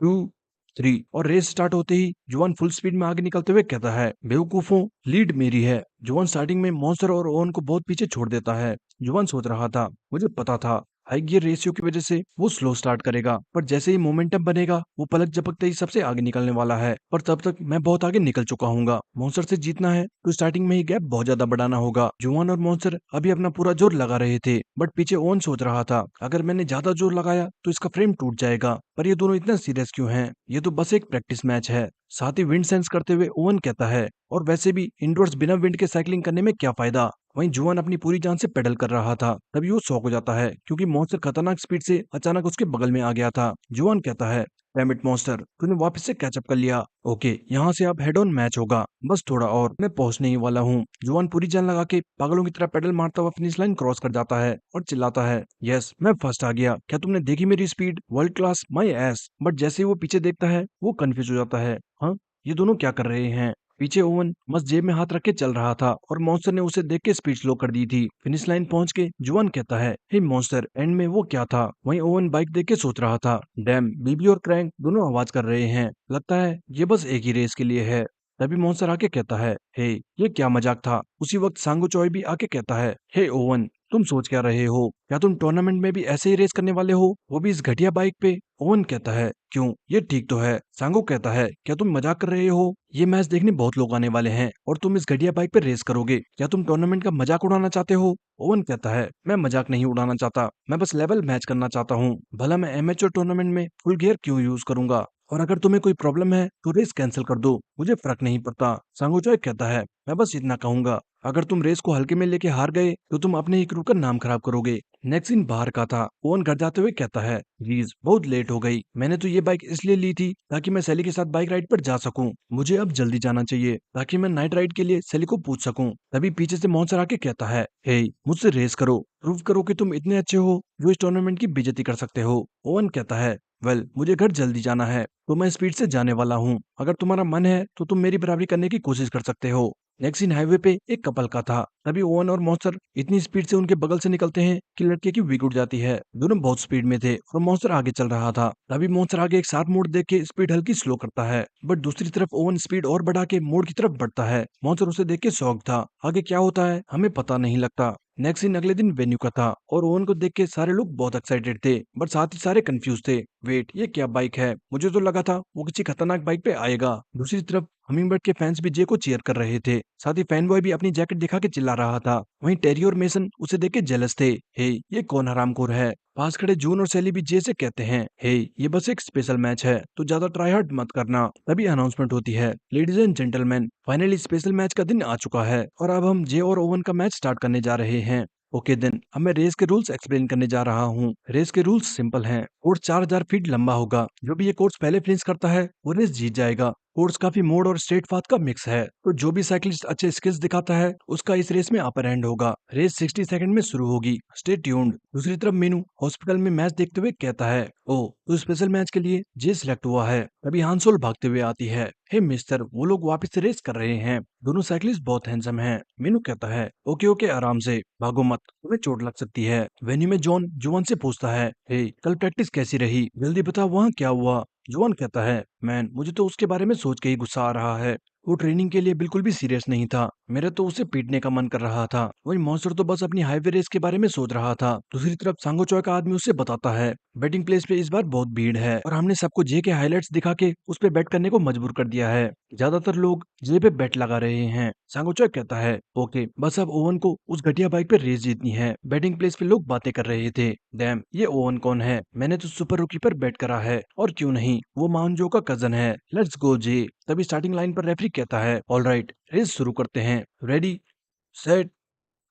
2 3 और रेस स्टार्ट होते ही जुआन फुल स्पीड में आगे निकलते हुए कहता है, बेवकूफों लीड मेरी है। जुआन स्टार्टिंग में मॉन्स्टर और ओवन को बहुत पीछे छोड़ देता है। जुआन सोच रहा था, मुझे पता था हाई गियर रेशियो की वजह से वो स्लो स्टार्ट करेगा, पर जैसे ही मोमेंटम बनेगा वो पलक झपकते ही सबसे आगे निकलने वाला है। पर तब तक मैं बहुत आगे निकल चुका हूँगा। मॉन्स्टर से जीतना है तो स्टार्टिंग में ही गैप बहुत ज्यादा बढ़ाना होगा। जुआन और मॉन्स्टर अभी अपना पूरा जोर लगा रहे थे बट पीछे ओवन सोच रहा था, अगर मैंने ज्यादा जोर लगाया तो इसका फ्रेम टूट जाएगा। पर ये दोनों इतना सीरियस क्यों हैं, ये तो बस एक प्रैक्टिस मैच है। साथ ही विंड सेंस करते हुए ओवन कहता है, और वैसे भी इंडोर्स बिना विंड के साइकिलिंग करने में क्या फायदा। वहीं जुआन अपनी पूरी जान से पेडल कर रहा था। तभी वो शॉक हो जाता है क्योंकि मॉन्स्टर खतरनाक स्पीड से अचानक उसके बगल में आ गया था। जुआन कहता है, डैम इट मॉन्स्टर तूने वापस से कैचअप कर लिया। ओके यहाँ से अब हेड ऑन मैच होगा, बस थोड़ा और मैं पहुंचने ही वाला हूँ। जुआन पूरी जान लगा के पागलों की तरह पेडल मारता हुआ फिनिश लाइन क्रॉस कर जाता है और चिल्लाता है, यस मैं फर्स्ट आ गया, क्या तुमने देखी मेरी speed, world class my S. But जैसे ही वो पीछे देखता है वो कंफ्यूज हो जाता है, हाँ ये दोनों क्या कर रहे हैं। पीछे ओवन मस्त जेब में हाथ रख के चल रहा था और मॉन्स्टर ने उसे देख के स्पीड स्लो कर दी थी। फिनिश लाइन पहुंच के जुआन कहता है, हे मॉन्स्टर, एंड में वो क्या था? वहीं ओवन बाइक देख के सोच रहा था, डैम, बीबी और क्रैंक दोनों आवाज कर रहे हैं, लगता है ये बस एक ही रेस के लिए है। तभी मॉन्स्टर आके कहता है, हे, ये क्या मजाक था? उसी वक्त सांगो चॉय भी आके कहता है, हे ओवन, तुम सोच क्या रहे हो? क्या तुम टूर्नामेंट में भी ऐसे ही रेस करने वाले हो, वो भी इस घटिया बाइक पे? ओवन कहता है, क्यों, ये ठीक तो है। सांगो कहता है, क्या तुम मजाक कर रहे हो? ये मैच देखने बहुत लोग आने वाले हैं और तुम इस घटिया बाइक पे रेस करोगे। क्या तुम टूर्नामेंट का मजाक उड़ाना चाहते हो? ओवन कहता है, मैं मजाक नहीं उड़ाना चाहता, मैं बस लेवल मैच करना चाहता हूँ। भला मैं एमेच्योर टूर्नामेंट में फुल गियर क्यों यूज करूंगा? और अगर तुम्हें कोई प्रॉब्लम है तो रेस कैंसिल कर दो, मुझे फर्क नहीं पड़ता। सांगोचॉय कहता है, मैं बस इतना कहूंगा, अगर तुम रेस को हल्के में लेके हार गए तो तुम अपने ही क्रू का नाम खराब करोगे। नेक्स्ट सीन बाहर का था। ओवन घर जाते हुए कहता है, जीज, बहुत लेट हो गई। मैंने तो ये बाइक इसलिए ली थी ताकि मैं सैली के साथ बाइक राइड पर जा सकूं। मुझे अब जल्दी जाना चाहिए ताकि मैं नाइट राइड के लिए सैली को पूछ सकूं। तभी पीछे से मॉन्स्टर आके कहता है, हे, मुझसे रेस करो, प्रूव करो कि तुम इतने अच्छे हो जो इस टूर्नामेंट की बेइज्जती कर सकते हो। ओवन कहता है, वेल, मुझे घर जल्दी जाना है तो मैं स्पीड से जाने वाला हूँ। अगर तुम्हारा मन है तो तुम मेरी बराबरी करने की कोशिश कर सकते हो। नेक्स्ट सीन हाईवे पे एक कपल का था। तभी ओवन और मॉन्स्टर इतनी स्पीड से उनके बगल से निकलते हैं कि लड़के की विग उड़ जाती है। दोनों बहुत स्पीड में थे और मॉन्स्टर आगे चल रहा था। तभी मॉन्स्टर आगे एक शार्प मोड़ देख के स्पीड हल्की स्लो करता है, बट दूसरी तरफ ओवन स्पीड और बढ़ा के मोड़ की तरफ बढ़ता है। मॉन्स्टर उसे देख के शॉक था। आगे क्या होता है हमें पता नहीं लगता। नेक्स्ट सीन अगले दिन वेन्यू का था और ओवन को देख के सारे लोग बहुत एक्साइटेड थे, बट साथ ही सारे कंफ्यूज थे। वेट, ये क्या बाइक है? मुझे तो लगा था वो किसी खतरनाक बाइक पे आएगा। दूसरी तरफ हमिंगबर्ड के फैंस भी जे को चीयर कर रहे थे। साथ ही फैन बॉय भी अपनी जैकेट दिखा के चिल्ला रहा था। वहीं टेरी और मेसन उसे देख के जेलस थे। हे, ये कौन हरामखोर है? पास खड़े जून और सैली भी जे से कहते हैं, हे, ये बस एक स्पेशल मैच है तो ज्यादा ट्राई हार्ड मत करना। तभी अनाउंसमेंट होती है, ladies and gentleman, finally special match का दिन आ चुका है और अब हम जे और ओवन का मैच स्टार्ट करने जा रहे हैं। ओके देन, अब मैं रेस के रूल्स एक्सप्लेन करने जा रहा हूँ। रेस के रूल्स सिंपल हैं। कोर्स 4000 फीट लंबा होगा। जो भी ये कोर्स पहले फिनिश करता है वो रेस जीत जाएगा। कोर्स काफी मोड़ और स्ट्रेट पाथ का मिक्स है, तो जो भी साइकिलिस्ट अच्छे स्किल्स दिखाता है उसका इस रेस में अपर हैंड होगा। रेस 60 सेकंड में शुरू होगी। Stay tuned. दूसरी तरफ मीनू हॉस्पिटल में मैच देखते हुए कहता है, ओ, तो स्पेशल मैच के लिए जे सिलेक्ट हुआ है। तभी हांसोल भागते हुए आती है, हे मिस्टर, वो लोग वापस से रेस कर रहे हैं। दोनों साइकिलिस्ट बहुत हैंडसम हैं। मीनू कहता है, ओके ओके, आराम से, भागो मत, तुम्हें चोट लग सकती है। वेन्यू में जॉन जुआन से पूछता है, हे, कल प्रैक्टिस कैसी रही? जल्दी बता, वहाँ क्या हुआ? जुआन कहता है, मैन, मुझे तो उसके बारे में सोच के ही गुस्सा आ रहा है। वो ट्रेनिंग के लिए बिल्कुल भी सीरियस नहीं था। मेरा तो उसे पीटने का मन कर रहा था। वही मॉन्स्टर तो बस अपनी हाईवे रेस के बारे में सोच रहा था। दूसरी तरफ सांगो चॉय का आदमी उसे बताता है, बैटिंग प्लेस पे इस बार बहुत भीड़ है और हमने सबको जे के हाइलाइट्स दिखा के उस पे बैट करने को मजबूर कर दिया है। ज्यादातर लोग जे पे बैट लगा रहे हैं। सांगो चॉय कहता है, ओके, बस अब ओवन को उस घटिया बाइक पे रेस जीतनी है। बैटिंग प्लेस पे लोग बातें कर रहे थे, डैम, ये ओवन कौन है? मैंने तो सुपर रुकी पर बैट करा है, और क्यों नहीं, वो माउंजो का कजन है। लेट्स गो जे। तभी स्टार्टिंग लाइन पर रेफरी कहता है, ऑलराइट, रेस शुरू करते हैं। रेडी, सेट,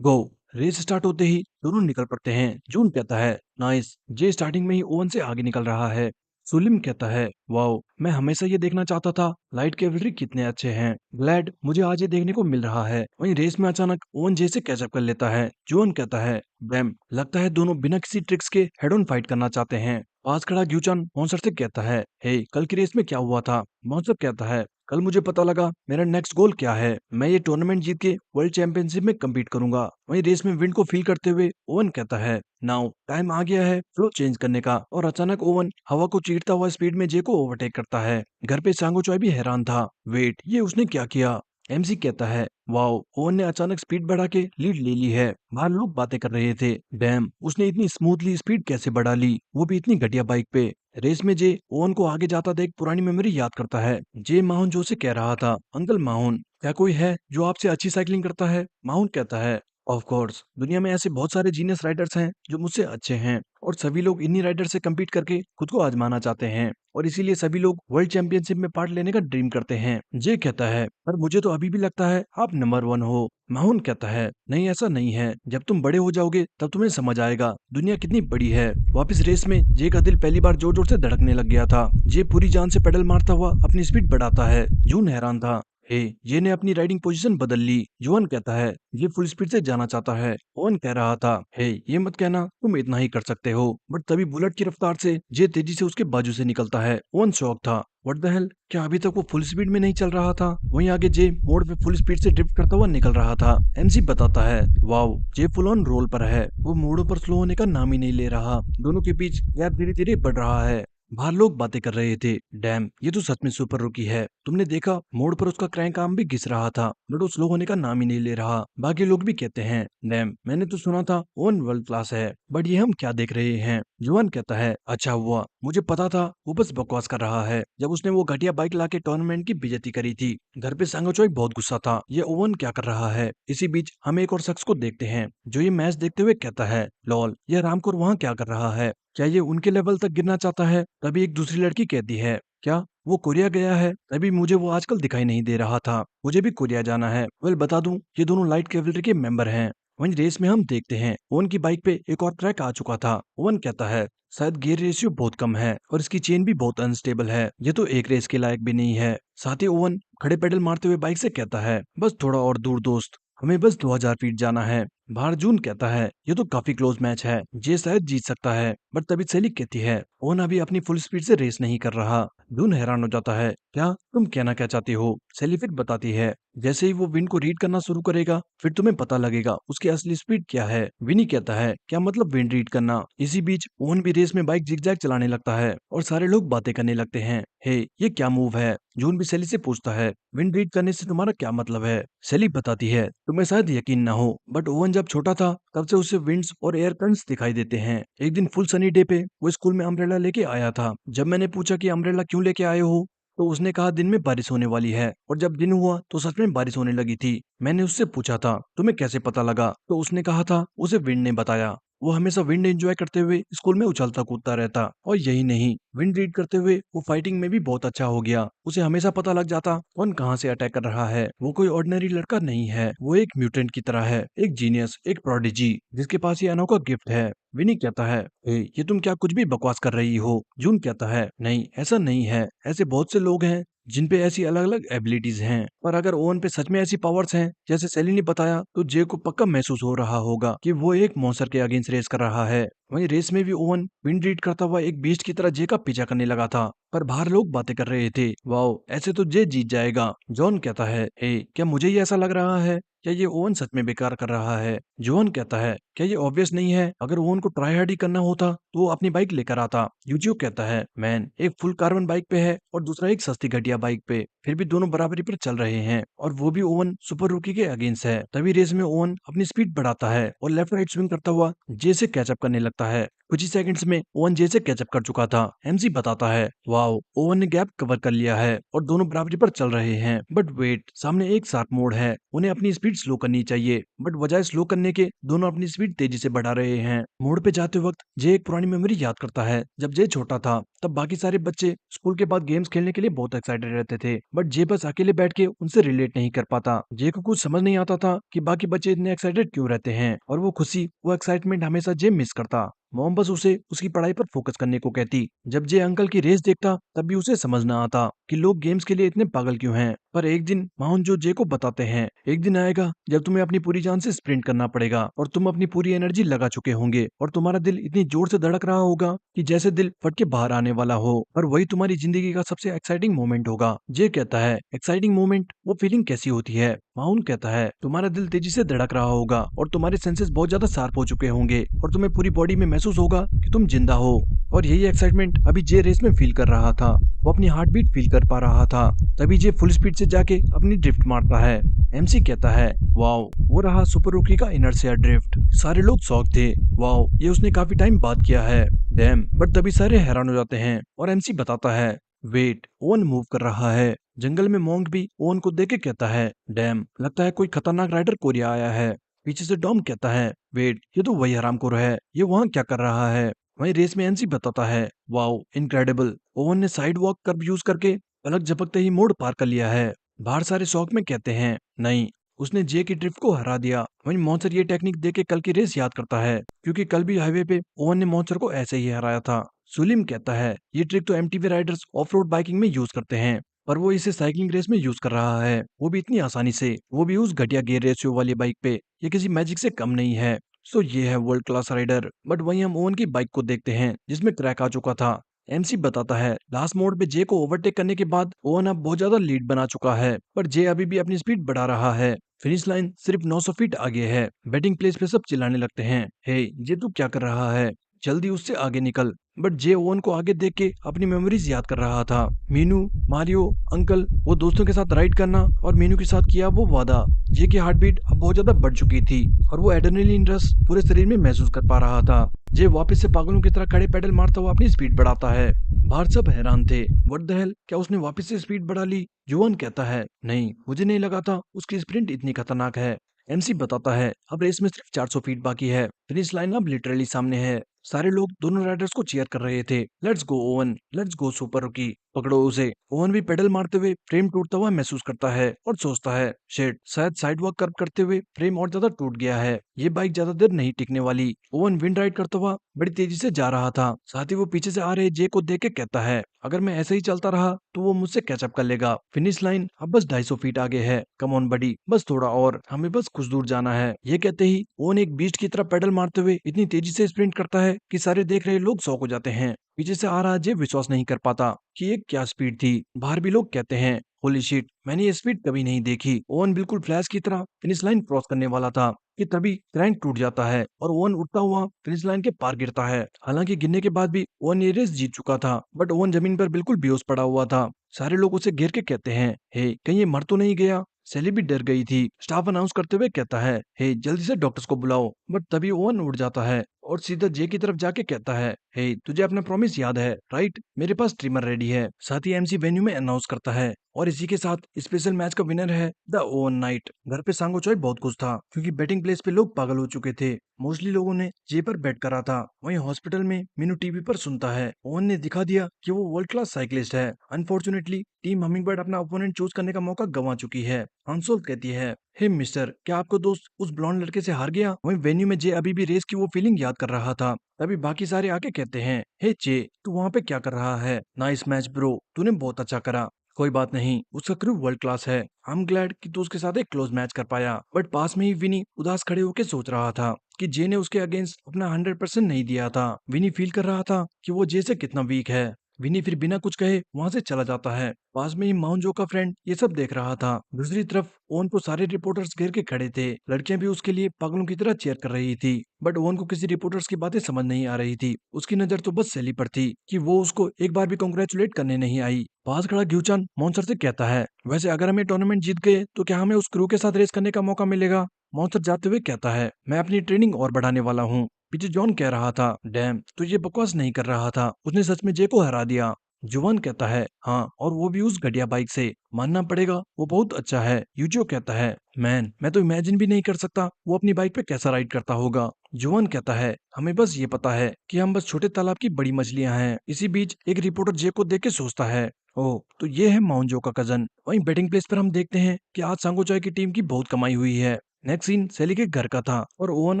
गो। रेस स्टार्ट होते ही दोनों निकल पड़ते हैं। जून कहता है, नाइस, जे स्टार्टिंग में ही ओवन से आगे निकल रहा है। सुलिम कहता है, वाओ, मैं हमेशा ये देखना चाहता था, लाइट कैवलरी कितने अच्छे हैं। ग्लैड, मुझे आज ये देखने को मिल रहा है। वहीं रेस में अचानक ओवन जे से कैचअप कर लेता है। जून कहता है, बैम, लगता है दोनों बिना किसी ट्रिक्स के हेड ऑन फाइट करना चाहते हैं। पास खड़ा ग्यूचन मॉन्स्टर से कहता है, हे, कल की रेस में क्या हुआ था? मॉन्स्टर कहता है, कल मुझे पता लगा मेरा नेक्स्ट गोल क्या है। मैं ये टूर्नामेंट जीत के वर्ल्ड चैंपियनशिप में कम्पीट करूंगा। वहीं रेस में विंड को फील करते हुए ओवन कहता है, नाउ टाइम आ गया है फ्लो चेंज करने का। और अचानक ओवन हवा को चीरता हुआ स्पीड में जे को ओवरटेक करता है। घर पे सांगो चॉय भी हैरान था, वेट, ये उसने क्या किया? एमसी कहता है, वाओ, ओवन ने अचानक स्पीड बढ़ा के लीड ले ली है। बाहर लोग बातें कर रहे थे, डैम, उसने इतनी स्मूथली स्पीड कैसे बढ़ा ली, वो भी इतनी घटिया बाइक पे। रेस में जे ओवन को आगे जाता देख पुरानी मेमोरी याद करता है। जे माहुन जो से कह रहा था, अंकल माहुन, क्या कोई है जो आपसे अच्छी साइकिलिंग करता है? माहुन कहता है, ऑफ कोर्स, दुनिया में ऐसे बहुत सारे जीनियस राइडर्स हैं जो मुझसे अच्छे हैं और सभी लोग इन्हीं राइडर से कम्पीट करके खुद को आजमाना चाहते हैं और इसीलिए सभी लोग वर्ल्ड चैंपियनशिप में पार्ट लेने का ड्रीम करते हैं। जे कहता है, पर मुझे तो अभी भी लगता है आप नंबर 1 हो। माहुन कहता है, नहीं, ऐसा नहीं है, जब तुम बड़े हो जाओगे तब तुम्हें समझ आएगा दुनिया कितनी बड़ी है। वापस रेस में जे का दिल पहली बार जोर जोर से धड़कने लग गया था। जे पूरी जान से पेडल मारता हुआ अपनी स्पीड बढ़ाता है। जून हैरान था, हे ये ने अपनी राइडिंग पोजीशन बदल ली। जोहन कहता है ये फुल स्पीड से जाना चाहता है। ओवन कह रहा था हे ये मत कहना तुम इतना ही कर सकते हो। बट तभी बुलेट की रफ्तार से जे तेजी से उसके बाजू से निकलता है। ओवन शॉक था। व्हाट द हेल, क्या अभी तक वो फुल स्पीड में नहीं चल रहा था? वहीं आगे जे मोड़ पे फुल स्पीड से ड्रिफ्ट करता हुआ निकल रहा था। एमसी बताता है wow J full on roll पर है, वो मोड़ों पर स्लो होने का नाम ही नहीं ले रहा। दोनों के बीच गैप धीरे धीरे बढ़ रहा है। बाहर लोग बातें कर रहे थे। डैम ये तो सच में सुपर रुकी है। तुमने देखा मोड़ पर उसका क्रैंक आर्म भी घिस रहा था, बट वो स्लो होने का नाम ही नहीं ले रहा। बाकी लोग भी कहते हैं डैम मैंने तो सुना था ओवन वर्ल्ड क्लास है, बट ये हम क्या देख रहे हैं? जुआन कहता है अच्छा हुआ, मुझे पता था वो बस बकवास कर रहा है। जब उसने वो घटिया बाइक लाके टूर्नामेंट की बेइज्जती करी थी, घर पे सांगोचोई बहुत गुस्सा था। ये ओवन क्या कर रहा है? इसी बीच हम एक और शख्स को देखते हैं जो ये मैच देखते हुए कहता है लॉल ये रामकोर वहाँ क्या कर रहा है? क्या ये उनके लेवल तक गिरना चाहता है? तभी एक दूसरी लड़की कहती है क्या वो कोरिया गया है? तभी मुझे वो आजकल दिखाई नहीं दे रहा था। मुझे भी कोरिया जाना है। वेल बता दूं ये दोनों लाइट कैवलरी के मेंबर हैं। वहीं रेस में हम देखते हैं ओवन की बाइक पे एक और क्रैक आ चुका था। ओवन कहता है शायद गियर रेशियो बहुत कम है और इसकी चेन भी बहुत अनस्टेबल है। ये तो एक रेस के लायक भी नहीं है। साथ ही ओवन खड़े पेडल मारते हुए बाइक से कहता है बस थोड़ा और दूर दोस्त, हमें बस 2000 फीट जाना है। बाहर जून कहता है ये तो काफी क्लोज मैच है, जे शायद जीत सकता है। बट तभी सेली कहती है ओवन अभी अपनी फुल स्पीड से रेस नहीं कर रहा। जून हैरान हो जाता है क्या तुम कहना क्या चाहती हो? सेली फिर बताती है जैसे ही वो विंड को रीड करना शुरू करेगा फिर तुम्हें पता लगेगा उसकी असली स्पीड क्या है। विनी कहता है क्या मतलब विंड रीड करना? इसी बीच ओवन भी रेस में बाइक जिगजैग चलाने लगता है और सारे लोग बातें करने लगते हैं। हे ये क्या मूव है? जून भी सेली से पूछता है विंड रीड करने से तुम्हारा क्या मतलब है? सेली बताती है तुम्हें शायद यकीन ना हो, बट ओवन जब छोटा था तब से उसे विंड्स और एयर करंट्स दिखाई देते हैं। एक दिन फुल सनी डे पे वो स्कूल में अम्ब्रेला लेके आया था। जब मैंने पूछा कि अम्ब्रेला क्यों लेके आए हो, तो उसने कहा दिन में बारिश होने वाली है। और जब दिन हुआ तो सच में बारिश होने लगी थी। मैंने उससे पूछा था तुम्हें कैसे पता लगा, तो उसने कहा था उसे विंड ने बताया। वो हमेशा विंड एंजॉय करते हुए स्कूल में उछलता कूदता रहता। और यही नहीं, विंड रीड करते हुए वो फाइटिंग में भी बहुत अच्छा हो गया। उसे हमेशा पता लग जाता कौन कहाँ से अटैक कर रहा है। वो कोई ऑर्डिनरी लड़का नहीं है, वो एक म्यूटेंट की तरह है, एक जीनियस, एक प्रोडिजी जिसके पास ये अनोखा गिफ्ट है। विनी कहता है ए, ये तुम क्या कुछ भी बकवास कर रही हो? जून कहता है नहीं ऐसा नहीं है, ऐसे बहुत से लोग हैं जिन पे ऐसी अलग अलग एबिलिटीज हैं। पर अगर ओवन पे सच में ऐसी पावर्स हैं जैसे सेली ने बताया, तो जे को पक्का महसूस हो रहा होगा कि वो एक मॉन्स्टर के अगेंस्ट रेस कर रहा है। वहीं रेस में भी ओवन विंड रीड करता हुआ एक बीस्ट की तरह जे का पीछा करने लगा था। पर बाहर लोग बातें कर रहे थे वाओ ऐसे तो जे जीत जाएगा। जॉन कहता है हे क्या मुझे ही ऐसा लग रहा है? क्या ये ओवन सच में बेकार कर रहा है? जोहन कहता है क्या ये ऑब्वियस नहीं है? अगर ओवन को ट्राई हार्ड ही करना होता तो वो अपनी बाइक लेकर आता। यूजियो कहता है मैन एक फुल कार्बन बाइक पे है और दूसरा एक सस्ती घटिया बाइक पे, फिर भी दोनों बराबरी पर चल रहे हैं और वो भी ओवन सुपर रूकी के अगेंस्ट है। तभी रेस में ओवन अपनी स्पीड बढ़ाता है और लेफ्ट राइट स्विंग करता हुआ जे से कैचअप करने लगता है। कुछ ही सेकंड्स में ओवन जे से कैचअप कर चुका था। एमसी बताता है वाओ ओवन ने गैप कवर कर लिया है और दोनों बराबरी पर चल रहे हैं। बट वेट सामने एक शार्प मोड़ है, उन्हें अपनी स्पीड स्लो करनी चाहिए। बट बजाय स्लो करने के दोनों अपनी स्पीड तेजी से बढ़ा रहे हैं। मोड़ पे जाते वक्त जे एक पुरानी मेमोरी याद करता है। जब जे छोटा था तब बाकी सारे बच्चे स्कूल के बाद गेम्स खेलने के लिए बहुत एक्साइटेड रहते थे, बट जे बस अकेले बैठ के उनसे रिलेट नहीं कर पाता। जे को कुछ समझ नहीं आता था कि बाकी बच्चे इतने एक्साइटेड क्यों रहते हैं, और वो खुशी वो एक्साइटमेंट हमेशा जे मिस करता। मॉम बस उसे उसकी पढ़ाई पर फोकस करने को कहती। जब जे अंकल की रेस देखता तब भी उसे समझ न आता कि लोग गेम्स के लिए इतने पागल क्यों हैं। पर एक दिन माउन जो जे को बताते हैं एक दिन आएगा जब तुम्हें अपनी पूरी जान से स्प्रिंट करना पड़ेगा और तुम अपनी पूरी एनर्जी लगा चुके होंगे और तुम्हारा दिल इतनी जोर से धड़क रहा होगा कि जैसे दिल फट के बाहर आने वाला हो, और वही तुम्हारी जिंदगी का सबसे एक्साइटिंग मोमेंट होगा। जे कहता है एक्साइटिंग मोमेंट, वो फीलिंग कैसी होती है? माउन कहता है तुम्हारा दिल तेजी से धड़क रहा होगा और तुम्हारे सेंसेस बहुत ज्यादा शार्प हो चुके होंगे और तुम्हें पूरी बॉडी में महसूस होगा कि तुम जिंदा हो। और यही एक्साइटमेंट अभी जे रेस में फील कर रहा था। वो अपनी हार्ट बीट फील कर पा रहा था। तभी जे फुल स्पीड से जाके अपनी ड्रिफ्ट मारता है। एमसी कहता है वाओ वो रहा सुपर रूकी का इनर्शिया ड्रिफ्ट। सारे लोग शॉक थे, वाओ ये उसने काफी टाइम बाद किया है, डैम। बट तभी सारे हैरान हो जाते हैं और एमसी बताता है वेट ओवन मूव कर रहा है। जंगल में मोंग भी ओवन को देख के कहता है डैम लगता है कोई खतरनाक राइडर कोरिया आया है। पीछे से डॉम कहता है वेट ये तो वही हरामखोर है, ये वहाँ क्या कर रहा है? वहीं रेस में एनसी बताता है वाओ इनक्रेडिबल, ओवन ने साइड वॉक कर्व यूज करके पलक झपकते ही मोड़ पार कर लिया है। बाहर सारे शौक में कहते हैं नहीं उसने जे की ड्रिफ्ट को हरा दिया। वहीं मॉन्स्टर ये टेक्निक देख के कल की रेस याद करता है क्योंकि कल भी हाईवे पे ओवन ने मॉन्स्टर को ऐसे ही हराया था। सुलिम कहता है ये ट्रिक तो MTV Riders of road biking में यूज करते हैं। पर वो इसे साइकिलिंग रेस में यूज कर रहा है, वो भी इतनी आसानी से, वो भी उस घटिया गियर रेशियो वाली बाइक पे। ये किसी मैजिक से कम नहीं है। सो ये है वर्ल्ड क्लास राइडर। बट वहीं हम ओवन की बाइक को देखते हैं जिसमें क्रैक आ चुका था। एमसी बताता है लास्ट मोड पे जे को ओवरटेक करने के बाद ओवन अब बहुत ज्यादा लीड बना चुका है, पर जे अभी भी अपनी स्पीड बढ़ा रहा है। फिनिश लाइन सिर्फ 900 फीट आगे है। बैटिंग प्लेस पे सब चिल्लाने लगते हैं, हे ये तू क्या कर रहा है, जल्दी उससे आगे निकल। बट जे ओवन को आगे देख के अपनी मेमोरीज याद कर रहा था। मीनू, मारियो, अंकल, वो दोस्तों के साथ राइड करना और मीनू के साथ किया वो वादा। जे की हार्ट बीट अब बहुत ज्यादा बढ़ चुकी थी और वो एड्रेनलिन रश पूरे शरीर में महसूस कर पा रहा था। जे वापस से पागलों की तरह खड़े पैडल मारता हुआ अपनी स्पीड बढ़ाता है। बाहर सब हैरान थे, व्हाट द हेल, क्या उसने वापस से स्पीड बढ़ा ली। जुआन कहता है नहीं, मुझे नहीं लगा था उसकी स्प्रिंट इतनी खतरनाक है। एमसी बताता है अब रेस में सिर्फ 400 फीट बाकी है, फिनिश लाइन अब लिटरली सामने है। सारे लोग दोनों राइडर्स को चीयर कर रहे थे। Let's go oven, let's go super रुकी, पकड़ो उसे। ओवन भी पेडल मारते हुए फ्रेम टूटता हुआ महसूस करता है और सोचता है शेट, शायद साइड वॉक कर्व करते हुए फ्रेम और ज्यादा टूट गया है, ये बाइक ज्यादा देर नहीं टिकने वाली। ओवन विंड राइड करता हुआ बड़ी तेजी से जा रहा था, साथ ही वो पीछे से आ रहे जे को देख के कहता है अगर मैं ऐसे ही चलता रहा तो वो मुझसे कैचअप कर लेगा। फिनिश लाइन अब बस 250 फीट आगे है, कम ऑन बडी, बस थोड़ा और, हमें बस कुछ दूर जाना है। ये कहते ही ओवन एक बीस्ट की तरह पेडल मारते हुए इतनी तेजी से स्प्रिंट करता है कि सारे देख रहे लोग शॉक हो जाते हैं। पीछे से आ रहा जे विश्वास नहीं कर पाता कि ये क्या स्पीड थी। बाहर भी लोग कहते हैं होली शिट, मैंने ये स्पीड कभी नहीं देखी। ओवन बिल्कुल फ्लैश की तरह फिनिश लाइन क्रॉस करने वाला था कि तभी क्रैंक टूट जाता है और ओवन उठता हुआ फिनिश लाइन के पार गिरता है। हालांकि गिरने के बाद भी ओवन ये रेस जीत चुका था, बट ओवन जमीन पर बिल्कुल बेहोश पड़ा हुआ था। सारे लोग उसे घेर के कहते हैं हे, कहीं ये मर तो नहीं गया। सेली भी डर गई थी। स्टाफ अनाउंस करते हुए कहता है हे, जल्दी से डॉक्टर्स को बुलाओ। बट तभी ओवन उड़ जाता है और सीधा जे की तरफ जाके कहता है हे, तुझे अपना प्रॉमिस याद है राइट, मेरे पास ट्रिमर रेडी है। साथ ही एमसी वेन्यू में अनाउंस करता है और इसी के साथ स्पेशल मैच का विनर है द ओवन नाइट। घर पे सांगो चॉय बहुत खुश था क्योंकि बैटिंग प्लेस पे लोग पागल हो चुके थे। मोस्टली लोगों ने जे पर बेट करा था। वहीं हॉस्पिटल में मीनू टीवी पर सुनता है ओवन ने दिखा दिया कि वो वर्ल्ड क्लास साइकिलिस्ट है। अनफॉर्चुनेटली टीम हमिंगबर्ड अपना ओपोनेंट चूज करने का मौका गंवा चुकी है। हंसोल कहती है हे मिस्टर, क्या आपका दोस्त उस ब्लॉन्ड लड़के से हार गया। वहीं वेन्यू में जे अभी भी रेस की वो फीलिंग याद कर रहा था। तभी बाकी सारे आके कहते हैं हे जे, तू वहाँ पे क्या कर रहा है। नाइस मैच ब्रो, तूने बहुत अच्छा करा। कोई बात नहीं, उसका क्रू वर्ल्ड क्लास है। आई एम ग्लैड कि तू उसके साथ एक क्लोज मैच कर पाया। बट पास में ही विनी उदास खड़े होकर सोच रहा था कि जे ने उसके अगेंस्ट अपना 100% नहीं दिया था। विनी फील कर रहा था कि वो जे से कितना वीक है। विनी फिर बिना कुछ कहे वहां से चला जाता है। पास में ही माउंजो का फ्रेंड ये सब देख रहा था। दूसरी तरफ ओवन को सारे रिपोर्टर्स घेर के खड़े थे। लड़कियां भी उसके लिए पागलों की तरह चीयर कर रही थी। बट ओवन को किसी रिपोर्टर्स की बातें समझ नहीं आ रही थी। उसकी नजर तो बस सैली पर थी कि वो उसको एक बार भी कॉन्ग्रेचुलेट करने नहीं आई। पास खड़ा ग्यूचान मॉन्स्टर से कहता है वैसे अगर हमें टूर्नामेंट जीत गए तो क्या हमें उस क्रू के साथ रेस करने का मौका मिलेगा। मॉन्स्टर जाते हुए कहता है मैं अपनी ट्रेनिंग और बढ़ाने वाला हूँ। पीछे जॉन कह रहा था डैम, तो ये बकवास नहीं कर रहा था, उसने सच में जे को हरा दिया। जुवान कहता है हाँ, और वो भी उस घटिया बाइक से, मानना पड़ेगा वो बहुत अच्छा है। यूजियो कहता है मैन, मैं तो इमेजिन भी नहीं कर सकता वो अपनी बाइक पे कैसा राइड करता होगा। जुवान कहता है हमें बस ये पता है कि हम बस छोटे तालाब की बड़ी मछलियां हैं। इसी बीच एक रिपोर्टर जे को देख के सोचता है ओह, तो ये है माउंजो का कजन। वहीं बैटिंग प्लेस पर हम देखते हैं कि आज सांगोचाई की टीम की बहुत कमाई हुई है। नेक्स्ट सीन सैली के घर का था और ओवन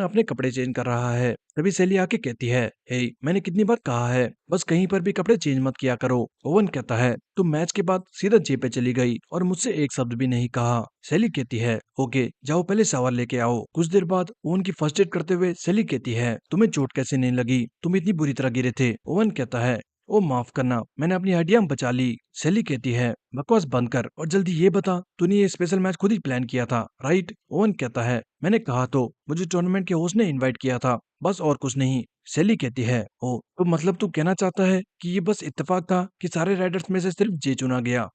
अपने कपड़े चेंज कर रहा है। तभी सैली आके कहती है हे, मैंने कितनी बार कहा है बस कहीं पर भी कपड़े चेंज मत किया करो। ओवन कहता है तुम मैच के बाद सीधा जे पे चली गई और मुझसे एक शब्द भी नहीं कहा। सैली कहती है ओके, जाओ पहले शावर लेके आओ। कुछ देर बाद ओवन की फर्स्ट एड करते हुए सैली कहती है तुम्हें चोट कैसे नहीं लगी, तुम इतनी बुरी तरह गिरे थे। ओवन कहता है ओ माफ करना, मैंने अपनी हड्डियां बचा ली। सैली कहती है बकवास बंद कर और जल्दी ये बता, तूने ये स्पेशल मैच खुद ही प्लान किया था राइट। ओवन कहता है मैंने कहा तो, मुझे टूर्नामेंट के होस्ट ने इनवाइट किया था, बस और कुछ नहीं। सैली कहती है ओ, तो मतलब तू कहना चाहता है कि ये बस इत्तेफाक था कि सारे राइडर्स में से सिर्फ जे चुना गया।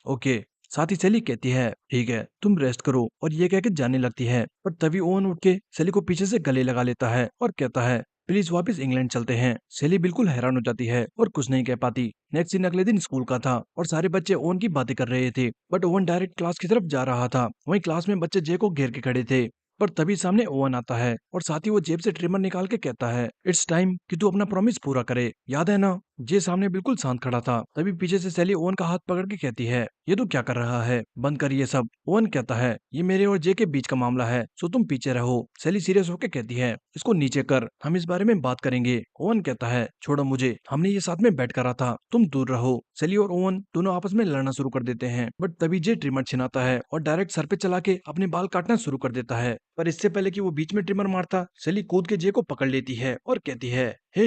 ओके। साथ ही सैली कहती है ठीक है, तुम रेस्ट करो, और ये कह के जाने लगती है। पर तभी ओवन उठ के सैली को पीछे से गले लगा लेता है और कहता है प्लीज वापस इंग्लैंड चलते हैं। सैली बिल्कुल हैरान हो जाती है और कुछ नहीं कह पाती। नेक्स्ट दिन अगले दिन स्कूल का था और सारे बच्चे ओवन की बातें कर रहे थे, बट ओवन डायरेक्ट क्लास की तरफ जा रहा था। वहीं क्लास में बच्चे जे को घेर के खड़े थे। पर तभी सामने ओवन आता है और साथ ही वो जेब से ट्रिमर निकाल के कहता है इट्स टाइम कि तू अपना प्रॉमिस पूरा करे, याद है ना। जे सामने बिल्कुल शांत खड़ा था। तभी पीछे से सैली ओवन का हाथ पकड़ के कहती है, ये तू क्या कर रहा है, बंद कर ये सब। ओवन कहता है, ये मेरे और जे के बीच का मामला है, सो तुम पीछे रहो। सैली सीरियस होकर कहती है, इसको नीचे कर, हम इस बारे में बात करेंगे। ओवन कहता है, छोड़ो मुझे, हमने ये साथ में बैठ करा था, तुम दूर रहो। सैली और ओवन दोनों आपस में लड़ना शुरू कर देते हैं, बट तभी जे ट्रिमर छिनाता है और डायरेक्ट सर पे चला के अपने बाल काटना शुरू कर देता है। पर इससे पहले कि वो बीच में ट्रिमर मारता, सैली कूद के जे को पकड़ लेती है और कहती है, हे,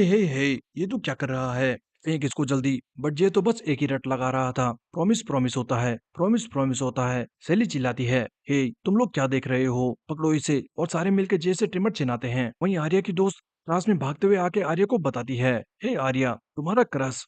ये तू क्या कर रहा है, फेंक इसको जल्दी। बट ये तो बस एक ही रट लगा रहा था, प्रॉमिस प्रॉमिस होता है, प्रॉमिस प्रॉमिस होता है। सैली चिल्लाती है, हे तुम लोग क्या देख रहे हो, पकड़ो इसे। और सारे मिलकर जे से ट्रिमर छिनाते हैं। वहीं आर्या की दोस्त क्लास में भागते हुए आके आर्या को बताती है, हे आर्या, तुम्हारा क्रश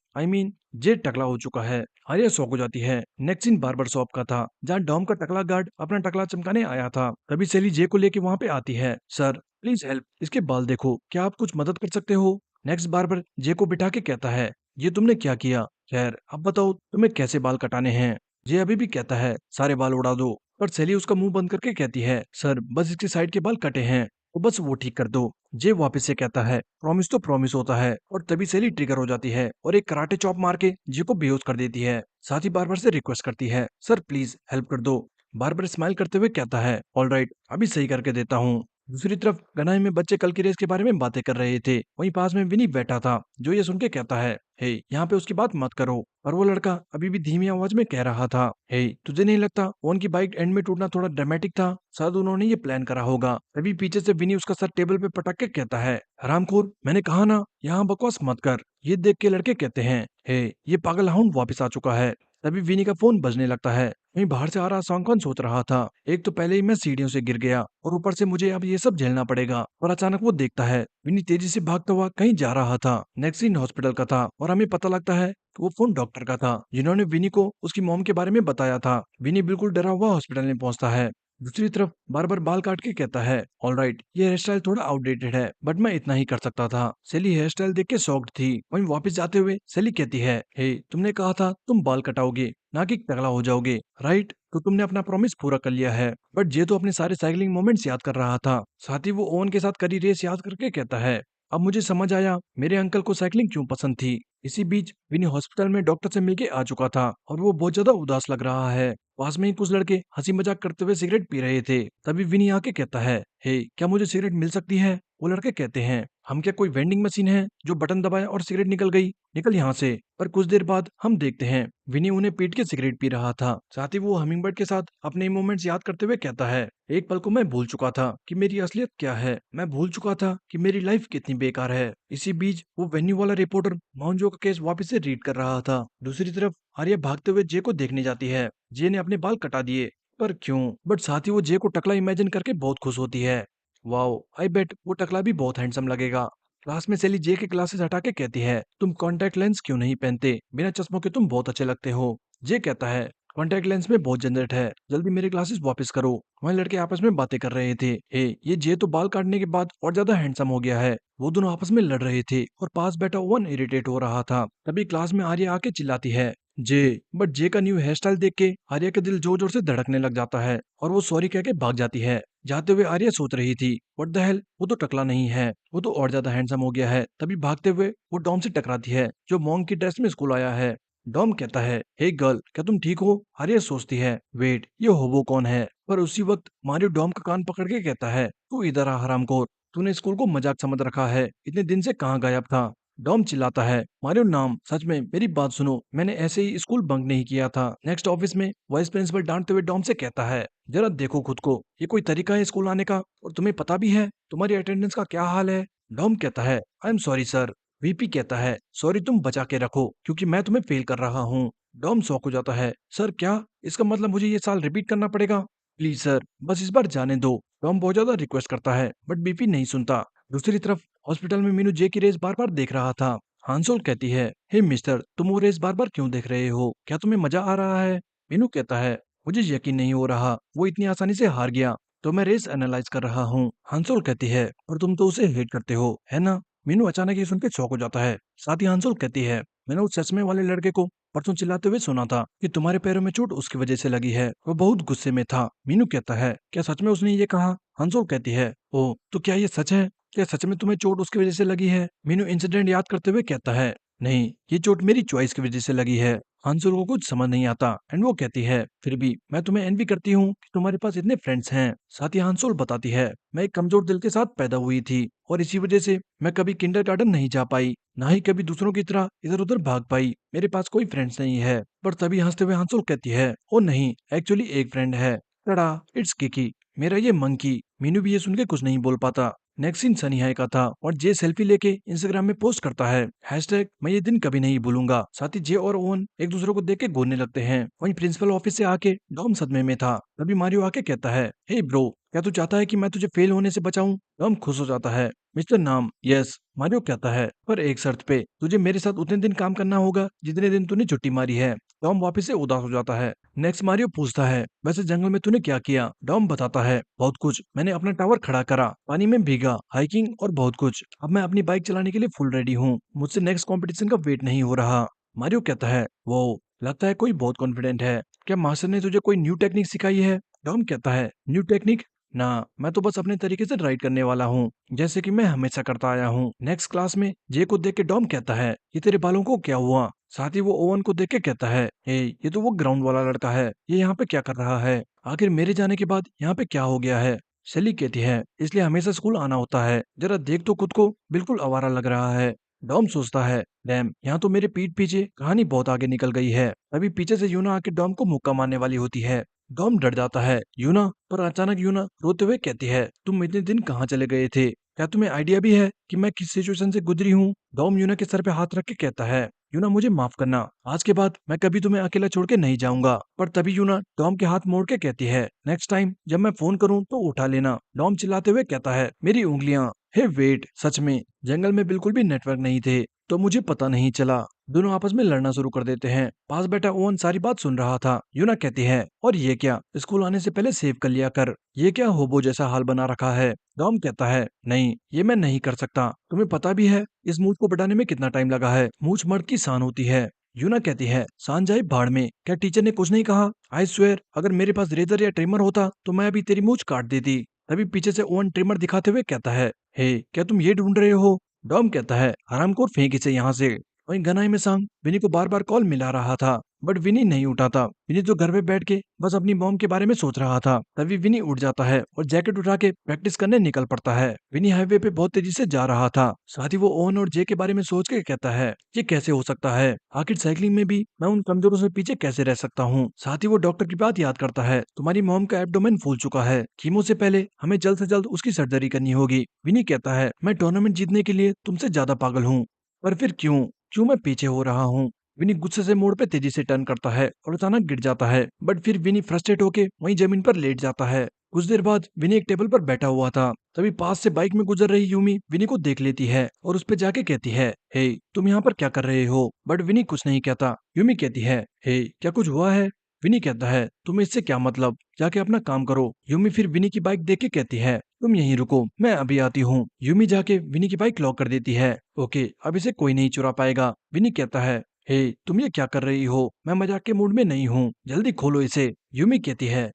जे टकला हो चुका है। आर्या शॉक हो जाती है। नेक्स्ट सीन बार्बर शॉप का था, जहाँ डॉम का टकला गार्ड अपना टकला चमकाने आया था। तभी सैली जे को लेके वहाँ पे आती है, सर प्लीज हेल्प, इसके बाल देखो, क्या आप कुछ मदद कर सकते हो। नेक्स्ट बार्बर जे को बिठा के कहता है, ये तुमने क्या किया, खैर अब बताओ तुम्हें कैसे बाल कटाने हैं। जे अभी भी कहता है, सारे बाल उड़ा दो। पर सैली उसका मुंह बंद करके कहती है, सर बस इसकी साइड के बाल कटे हैं, तो बस वो ठीक कर दो। जे वापस से कहता है, प्रॉमिस तो प्रॉमिस होता है। और तभी सैली ट्रिगर हो जाती है और एक कराटे चॉप मार के जे को बेहोश कर देती है। साथ ही बार्बर से रिक्वेस्ट करती है, सर प्लीज हेल्प कर दो। बार्बर स्माइल करते हुए कहता है, ऑल राइट, अभी सही करके देता हूँ। दूसरी तरफ गनाई में बच्चे कल की रेस के बारे में बातें कर रहे थे। वहीं पास में विनी बैठा था, जो ये सुन के कहता है, हे यहाँ पे उसकी बात मत करो। पर वो लड़का अभी भी धीमी आवाज में कह रहा था, हे तुझे नहीं लगता ओन की बाइक एंड में टूटना थोड़ा ड्रामेटिक था, शायद उन्होंने ये प्लान करा होगा। तभी पीछे से विनी उसका सर टेबल पे पटक के कहता है, हरामखोर, मैंने कहा ना यहाँ बकवास मत कर। ये देख के लड़के कहते हैं, हे ये पागल हाउंड वापस आ चुका है। तभी विनी का फोन बजने लगता है। वहीं बाहर से आ रहा सांकन सोच रहा था, एक तो पहले ही मैं सीढ़ियों से गिर गया और ऊपर से मुझे अब ये सब झेलना पड़ेगा। और अचानक वो देखता है विनी तेजी से भागता हुआ कहीं जा रहा था। नेक्स्ट सीन हॉस्पिटल का था और हमें पता लगता है कि वो फोन डॉक्टर का था, जिन्होंने विनी को उसकी मॉम के बारे में बताया था। विनी बिल्कुल डरा हुआ हॉस्पिटल में पहुंचता है। दूसरी तरफ बार बार बाल काट के कहता है, ऑल राइट, ये हेयर स्टाइल थोड़ा आउटडेटेड है, बट मैं इतना ही कर सकता था। सेली हेयर स्टाइल देख के शॉक्ड थी। वहीं वापस जाते हुए सेली कहती है, हे तुमने कहा था तुम बाल कटाओगे, ना कि टकला हो जाओगे, राइट? तो तुमने अपना प्रॉमिस पूरा कर लिया है। बट ये तो अपने सारे साइकिलिंग मोमेंट्स याद कर रहा था। साथ ही वो ओवन के साथ करी रेस याद करके कहता है, अब मुझे समझ आया मेरे अंकल को साइकिलिंग क्यों पसंद थी। इसी बीच विनी हॉस्पिटल में डॉक्टर से मिलके आ चुका था और वो बहुत ज्यादा उदास लग रहा है। पास में ही कुछ लड़के हंसी मजाक करते हुए सिगरेट पी रहे थे। तभी विनी आके कहता है, हे क्या मुझे सिगरेट मिल सकती है। वो लड़के कहते हैं, हम क्या कोई वेंडिंग मशीन है जो बटन दबाया और सिगरेट निकल गई, निकल यहाँ से। पर कुछ देर बाद हम देखते हैं विनी उन्हें पीट के सिगरेट पी रहा था। साथ ही वो हमिंगबर्ड के साथ अपने मोमेंट्स याद करते हुए कहता है, एक पल को मैं भूल चुका था कि मेरी असलियत क्या है, मैं भूल चुका था कि मेरी लाइफ कितनी बेकार है। इसी बीच वो वेन्यू वाला रिपोर्टर माउंजो का केस वापस से रीड कर रहा था। दूसरी तरफ आर्या भागते हुए जे को देखने जाती है। जे ने अपने बाल कटा दिए, पर क्यों? बट साथ ही वो जे को टकला इमेजिन करके बहुत खुश होती है। वाओ, आई बेट वो टकला भी बहुत हैंडसम लगेगा। क्लास में सेली जे के ग्लासेस हटा के कहती है, तुम कॉन्टैक्ट लेंस क्यों नहीं पहनते, बिना चश्मों के तुम बहुत अच्छे लगते हो। जे कहता है, कॉन्टैक्ट लेंस में बहुत झंझट है, जल्दी मेरे ग्लासेस वापस करो। वहीं लड़के आपस में बातें कर रहे थे। ये जे तो बाल काटने के बाद और ज्यादा हैंडसम हो गया है। वो दोनों आपस में लड़ रहे थे और पास बैठा ओवन इरिटेट हो रहा था। तभी क्लास में आर्या आके चिल्लाती है, जे। बट जे का न्यू हेयर स्टाइल देख के आर्या का दिल जोर जोर से धड़कने लग जाता है और वो सॉरी कह के भाग जाती है। जाते हुए आर्या सोच रही थी, व्हाट द हेल, वो तो टकला नहीं है, वो तो और ज्यादा हैंडसम हो गया है। तभी भागते हुए वो डॉम से टकराती है, जो मॉन्क की ड्रेस में स्कूल आया है। डॉम कहता है, हे गर्ल, क्या तुम ठीक हो? आर्या सोचती है, वेट, ये होबो कौन है? पर उसी वक्त मारियो डॉम का कान पकड़ के कहता है, तू इधर आ हरामखोर, तूने स्कूल को मजाक समझ रखा है, इतने दिन से कहाँ गायब था? डॉम चिल्लाता है, मारियो नाम, सच में मेरी बात सुनो, मैंने ऐसे ही स्कूल बंक नहीं किया था। नेक्स्ट ऑफिस में वाइस प्रिंसिपल डांटते हुए डॉम से कहता है, जरा देखो खुद को, ये कोई तरीका है स्कूल आने का? और तुम्हें पता भी है तुम्हारी अटेंडेंस का क्या हाल है? डॉम कहता है, I am sorry sir. VP कहता है, सॉरी तुम बचा के रखो, क्योंकि मैं तुम्हें फेल कर रहा हूँ। डॉम शॉक हो जाता है, सर क्या? इसका मतलब मुझे ये साल रिपीट करना पड़ेगा? प्लीज सर, बस इस बार जाने दो। टॉम बहुत ज्यादा रिक्वेस्ट करता है, बट बीपी नहीं सुनता। दूसरी तरफ हॉस्पिटल में मीनू जे की रेस बार बार देख रहा था। हांसोल कहती है, हे मिस्टर, तुम वो रेस बार बार क्यों देख रहे हो, क्या तुम्हें मजा आ रहा है? मीनू कहता है, मुझे यकीन नहीं हो रहा वो इतनी आसानी से हार गया, तो मैं रेस एनालाइज कर रहा हूँ। हांसोल कहती है, और तुम तो उसे हेट करते हो, है ना? मीनू अचानक ये सुन के शॉक हो जाता है। साथ ही हांसोल कहती है, मैंने उस चश्मे वाले लड़के को परसों चिल्लाते हुए सुना था कि तुम्हारे पैरों में चोट उसकी वजह से लगी है, वो बहुत गुस्से में था। मीनू कहता है, क्या सच में उसने ये कहा? हंसोल कहती है, ओ तो क्या ये सच है? क्या सच में तुम्हें चोट उसकी वजह से लगी है? मीनू इंसिडेंट याद करते हुए कहता है, नहीं, ये चोट मेरी चॉइस की वजह से लगी है। हांसुल को कुछ समझ नहीं आता एंड वो कहती है, फिर भी मैं तुम्हें एनवी करती हूँ कि तुम्हारे पास इतने फ्रेंड्स हैं। साथ ही हांसुल बताती है, मैं एक कमजोर दिल के साथ पैदा हुई थी और इसी वजह से मैं कभी किंडरगार्टन नहीं जा पाई, ना ही कभी दूसरों की तरह इधर उधर भाग पाई। मेरे पास कोई फ्रेंड्स नहीं है। पर तभी हंसते हुए हांसुल कहती है, ओ नहीं, एक्चुअली एक फ्रेंड है। टड़ा, इट्स किकी, मेरा ये मंकी। मीनू भी ये सुन के कुछ नहीं बोल पाता। नेक्स्ट सीन सनी हाय का था और जे सेल्फी लेके इंस्टाग्राम में पोस्ट करता है, हैशटैग मैं ये दिन कभी नहीं भूलूंगा। साथ ही जे और ओवन एक दूसरे को देख के गोदने लगते हैं। वहीं प्रिंसिपल ऑफिस से आके डॉम सदमे में था। तभी मारियो आके कहता है, हे ब्रो, क्या तू चाहता है कि मैं तुझे फेल होने से बचाऊं? डॉम खुश हो जाता है, मिस्टर नाम, यस। मारियो कहता है, पर एक शर्त पे, तुझे मेरे साथ उतने दिन काम करना होगा जितने दिन तूने छुट्टी मारी है। डॉम वापिस से उदास हो जाता है। नेक्स्ट मारियो पूछता है, वैसे जंगल में तूने क्या किया? डॉम बताता है, बहुत कुछ। मैंने अपना टावर खड़ा करा, पानी में भीगा, हाइकिंग और बहुत कुछ। अब मैं अपनी बाइक चलाने के लिए फुल रेडी हूँ। मुझसे नेक्स्ट कंपटीशन का वेट नहीं हो रहा। मारियो कहता है, वो लगता है कोई बहुत कॉन्फिडेंट है। क्या मास्टर ने तुझे कोई न्यू टेक्निक सिखाई है? डॉम कहता है, न्यू टेक्निक? ना, मैं तो बस अपने तरीके से राइड करने वाला हूँ, जैसे कि मैं हमेशा करता आया हूँ। नेक्स्ट क्लास में जे को देख के डॉम कहता है, ये तेरे बालों को क्या हुआ? साथ ही वो ओवन को देख के कहता है, हे, ये तो वो ग्राउंड वाला लड़का है, ये यहाँ पे क्या कर रहा है? आखिर मेरे जाने के बाद यहाँ पे क्या हो गया है? सेली कहती है, इसलिए हमेशा स्कूल आना होता है। जरा देख तो खुद को, बिल्कुल आवारा लग रहा है। डॉम सोचता है, डैम, यहाँ तो मेरे पीठ पीछे कहानी बहुत आगे निकल गई है। अभी पीछे से यूना आके डॉम को मुक्का मारने वाली होती है। डॉम डर जाता है, यूना। पर अचानक यूना रोते हुए कहती है, तुम इतने दिन कहाँ चले गए थे? क्या तुम्हें आइडिया भी है कि मैं किस सिचुएशन से गुजरी हूँ? डॉम यूना के सर पे हाथ रख के कहता है, यूना मुझे माफ करना, आज के बाद मैं कभी तुम्हें अकेला छोड़ के नहीं जाऊंगा। पर तभी यूना डॉम के हाथ मोड़ के कहती है, नेक्स्ट टाइम जब मैं फोन करूं तो उठा लेना। डॉम चिल्लाते हुए कहता है, मेरी उंगलियां। हे वेट, सच में जंगल में बिल्कुल भी नेटवर्क नहीं थे, तो मुझे पता नहीं चला। दोनों आपस में लड़ना शुरू कर देते हैं। पास बैठा ओवन सारी बात सुन रहा था। यूना कहती है, और ये क्या, स्कूल आने से पहले सेव कर लिया कर। ये क्या होबो जैसा हाल बना रखा है? डॉम कहता है, नहीं, ये मैं नहीं कर सकता। तुम्हें पता भी है इस मूछ को बढ़ाने में कितना टाइम लगा है? मूछ मर्द की शान होती है। यूना कहती है, शान जाए भाड़ में, क्या टीचर ने कुछ नहीं कहा? आई स्वेयर, अगर मेरे पास रेजर या ट्रिमर होता तो मैं अभी तेरी मूछ काट देती। तभी पीछे से ओवन ट्रिमर दिखाते हुए कहता है, हे, क्या तुम ये ढूंढ रहे हो? डॉम कहता है, हरामखोर, फेंक इसे यहाँ से। वहीं गनाई में सांग विनी को बार बार कॉल मिला रहा था, बट विनी नहीं उठाता। विनी तो घर पे बैठ के बस अपनी मॉम के बारे में सोच रहा था। तभी विनी उठ जाता है और जैकेट उठा के प्रैक्टिस करने निकल पड़ता है। विनी हाईवे पे बहुत तेजी से जा रहा था। साथ ही वो ओवन और जे के बारे में सोच के कहता है, ये कैसे हो सकता है? आखिर साइकिलिंग में भी मैं उन कमजोरों से पीछे कैसे रह सकता हूँ? साथ ही वो डॉक्टर की बात याद करता है, तुम्हारी मॉम का एब्डोमेन फूल चुका है, कीमो से पहले हमें जल्द से जल्द उसकी सर्जरी करनी होगी। विनी कहता है, मैं टूर्नामेंट जीतने के लिए तुमसे ज्यादा पागल हूँ, पर फिर क्यों क्यों मैं पीछे हो रहा हूँ? विनी गुस्से से मोड़ पे तेजी से टर्न करता है और अचानक गिर जाता है। बट फिर विनी फ्रस्ट्रेट होके वहीं जमीन पर लेट जाता है। कुछ देर बाद विनी एक टेबल पर बैठा हुआ था। तभी पास से बाइक में गुजर रही यूमी विनी को देख लेती है और उस पे जाके कहती है, हे, तुम यहाँ पर क्या कर रहे हो? बट विनी कुछ नहीं कहता। यूमी कहती है, हे, क्या कुछ हुआ है? विनी कहता है, तुम्हें इससे क्या मतलब, जाके अपना काम करो। यूमी फिर विनी की बाइक देख के कहती है, तुम यहीं रुको, मैं अभी आती हूँ। यूमी जाके विनी की बाइक लॉक कर देती है। ओके, अब इसे कोई नहीं चुरा पाएगा। विनी कहता है, हे, तुम ये क्या कर रही हो? मैं मजाक के मूड में नहीं हूँ, जल्दी खोलो इसे। यूमी कहती है,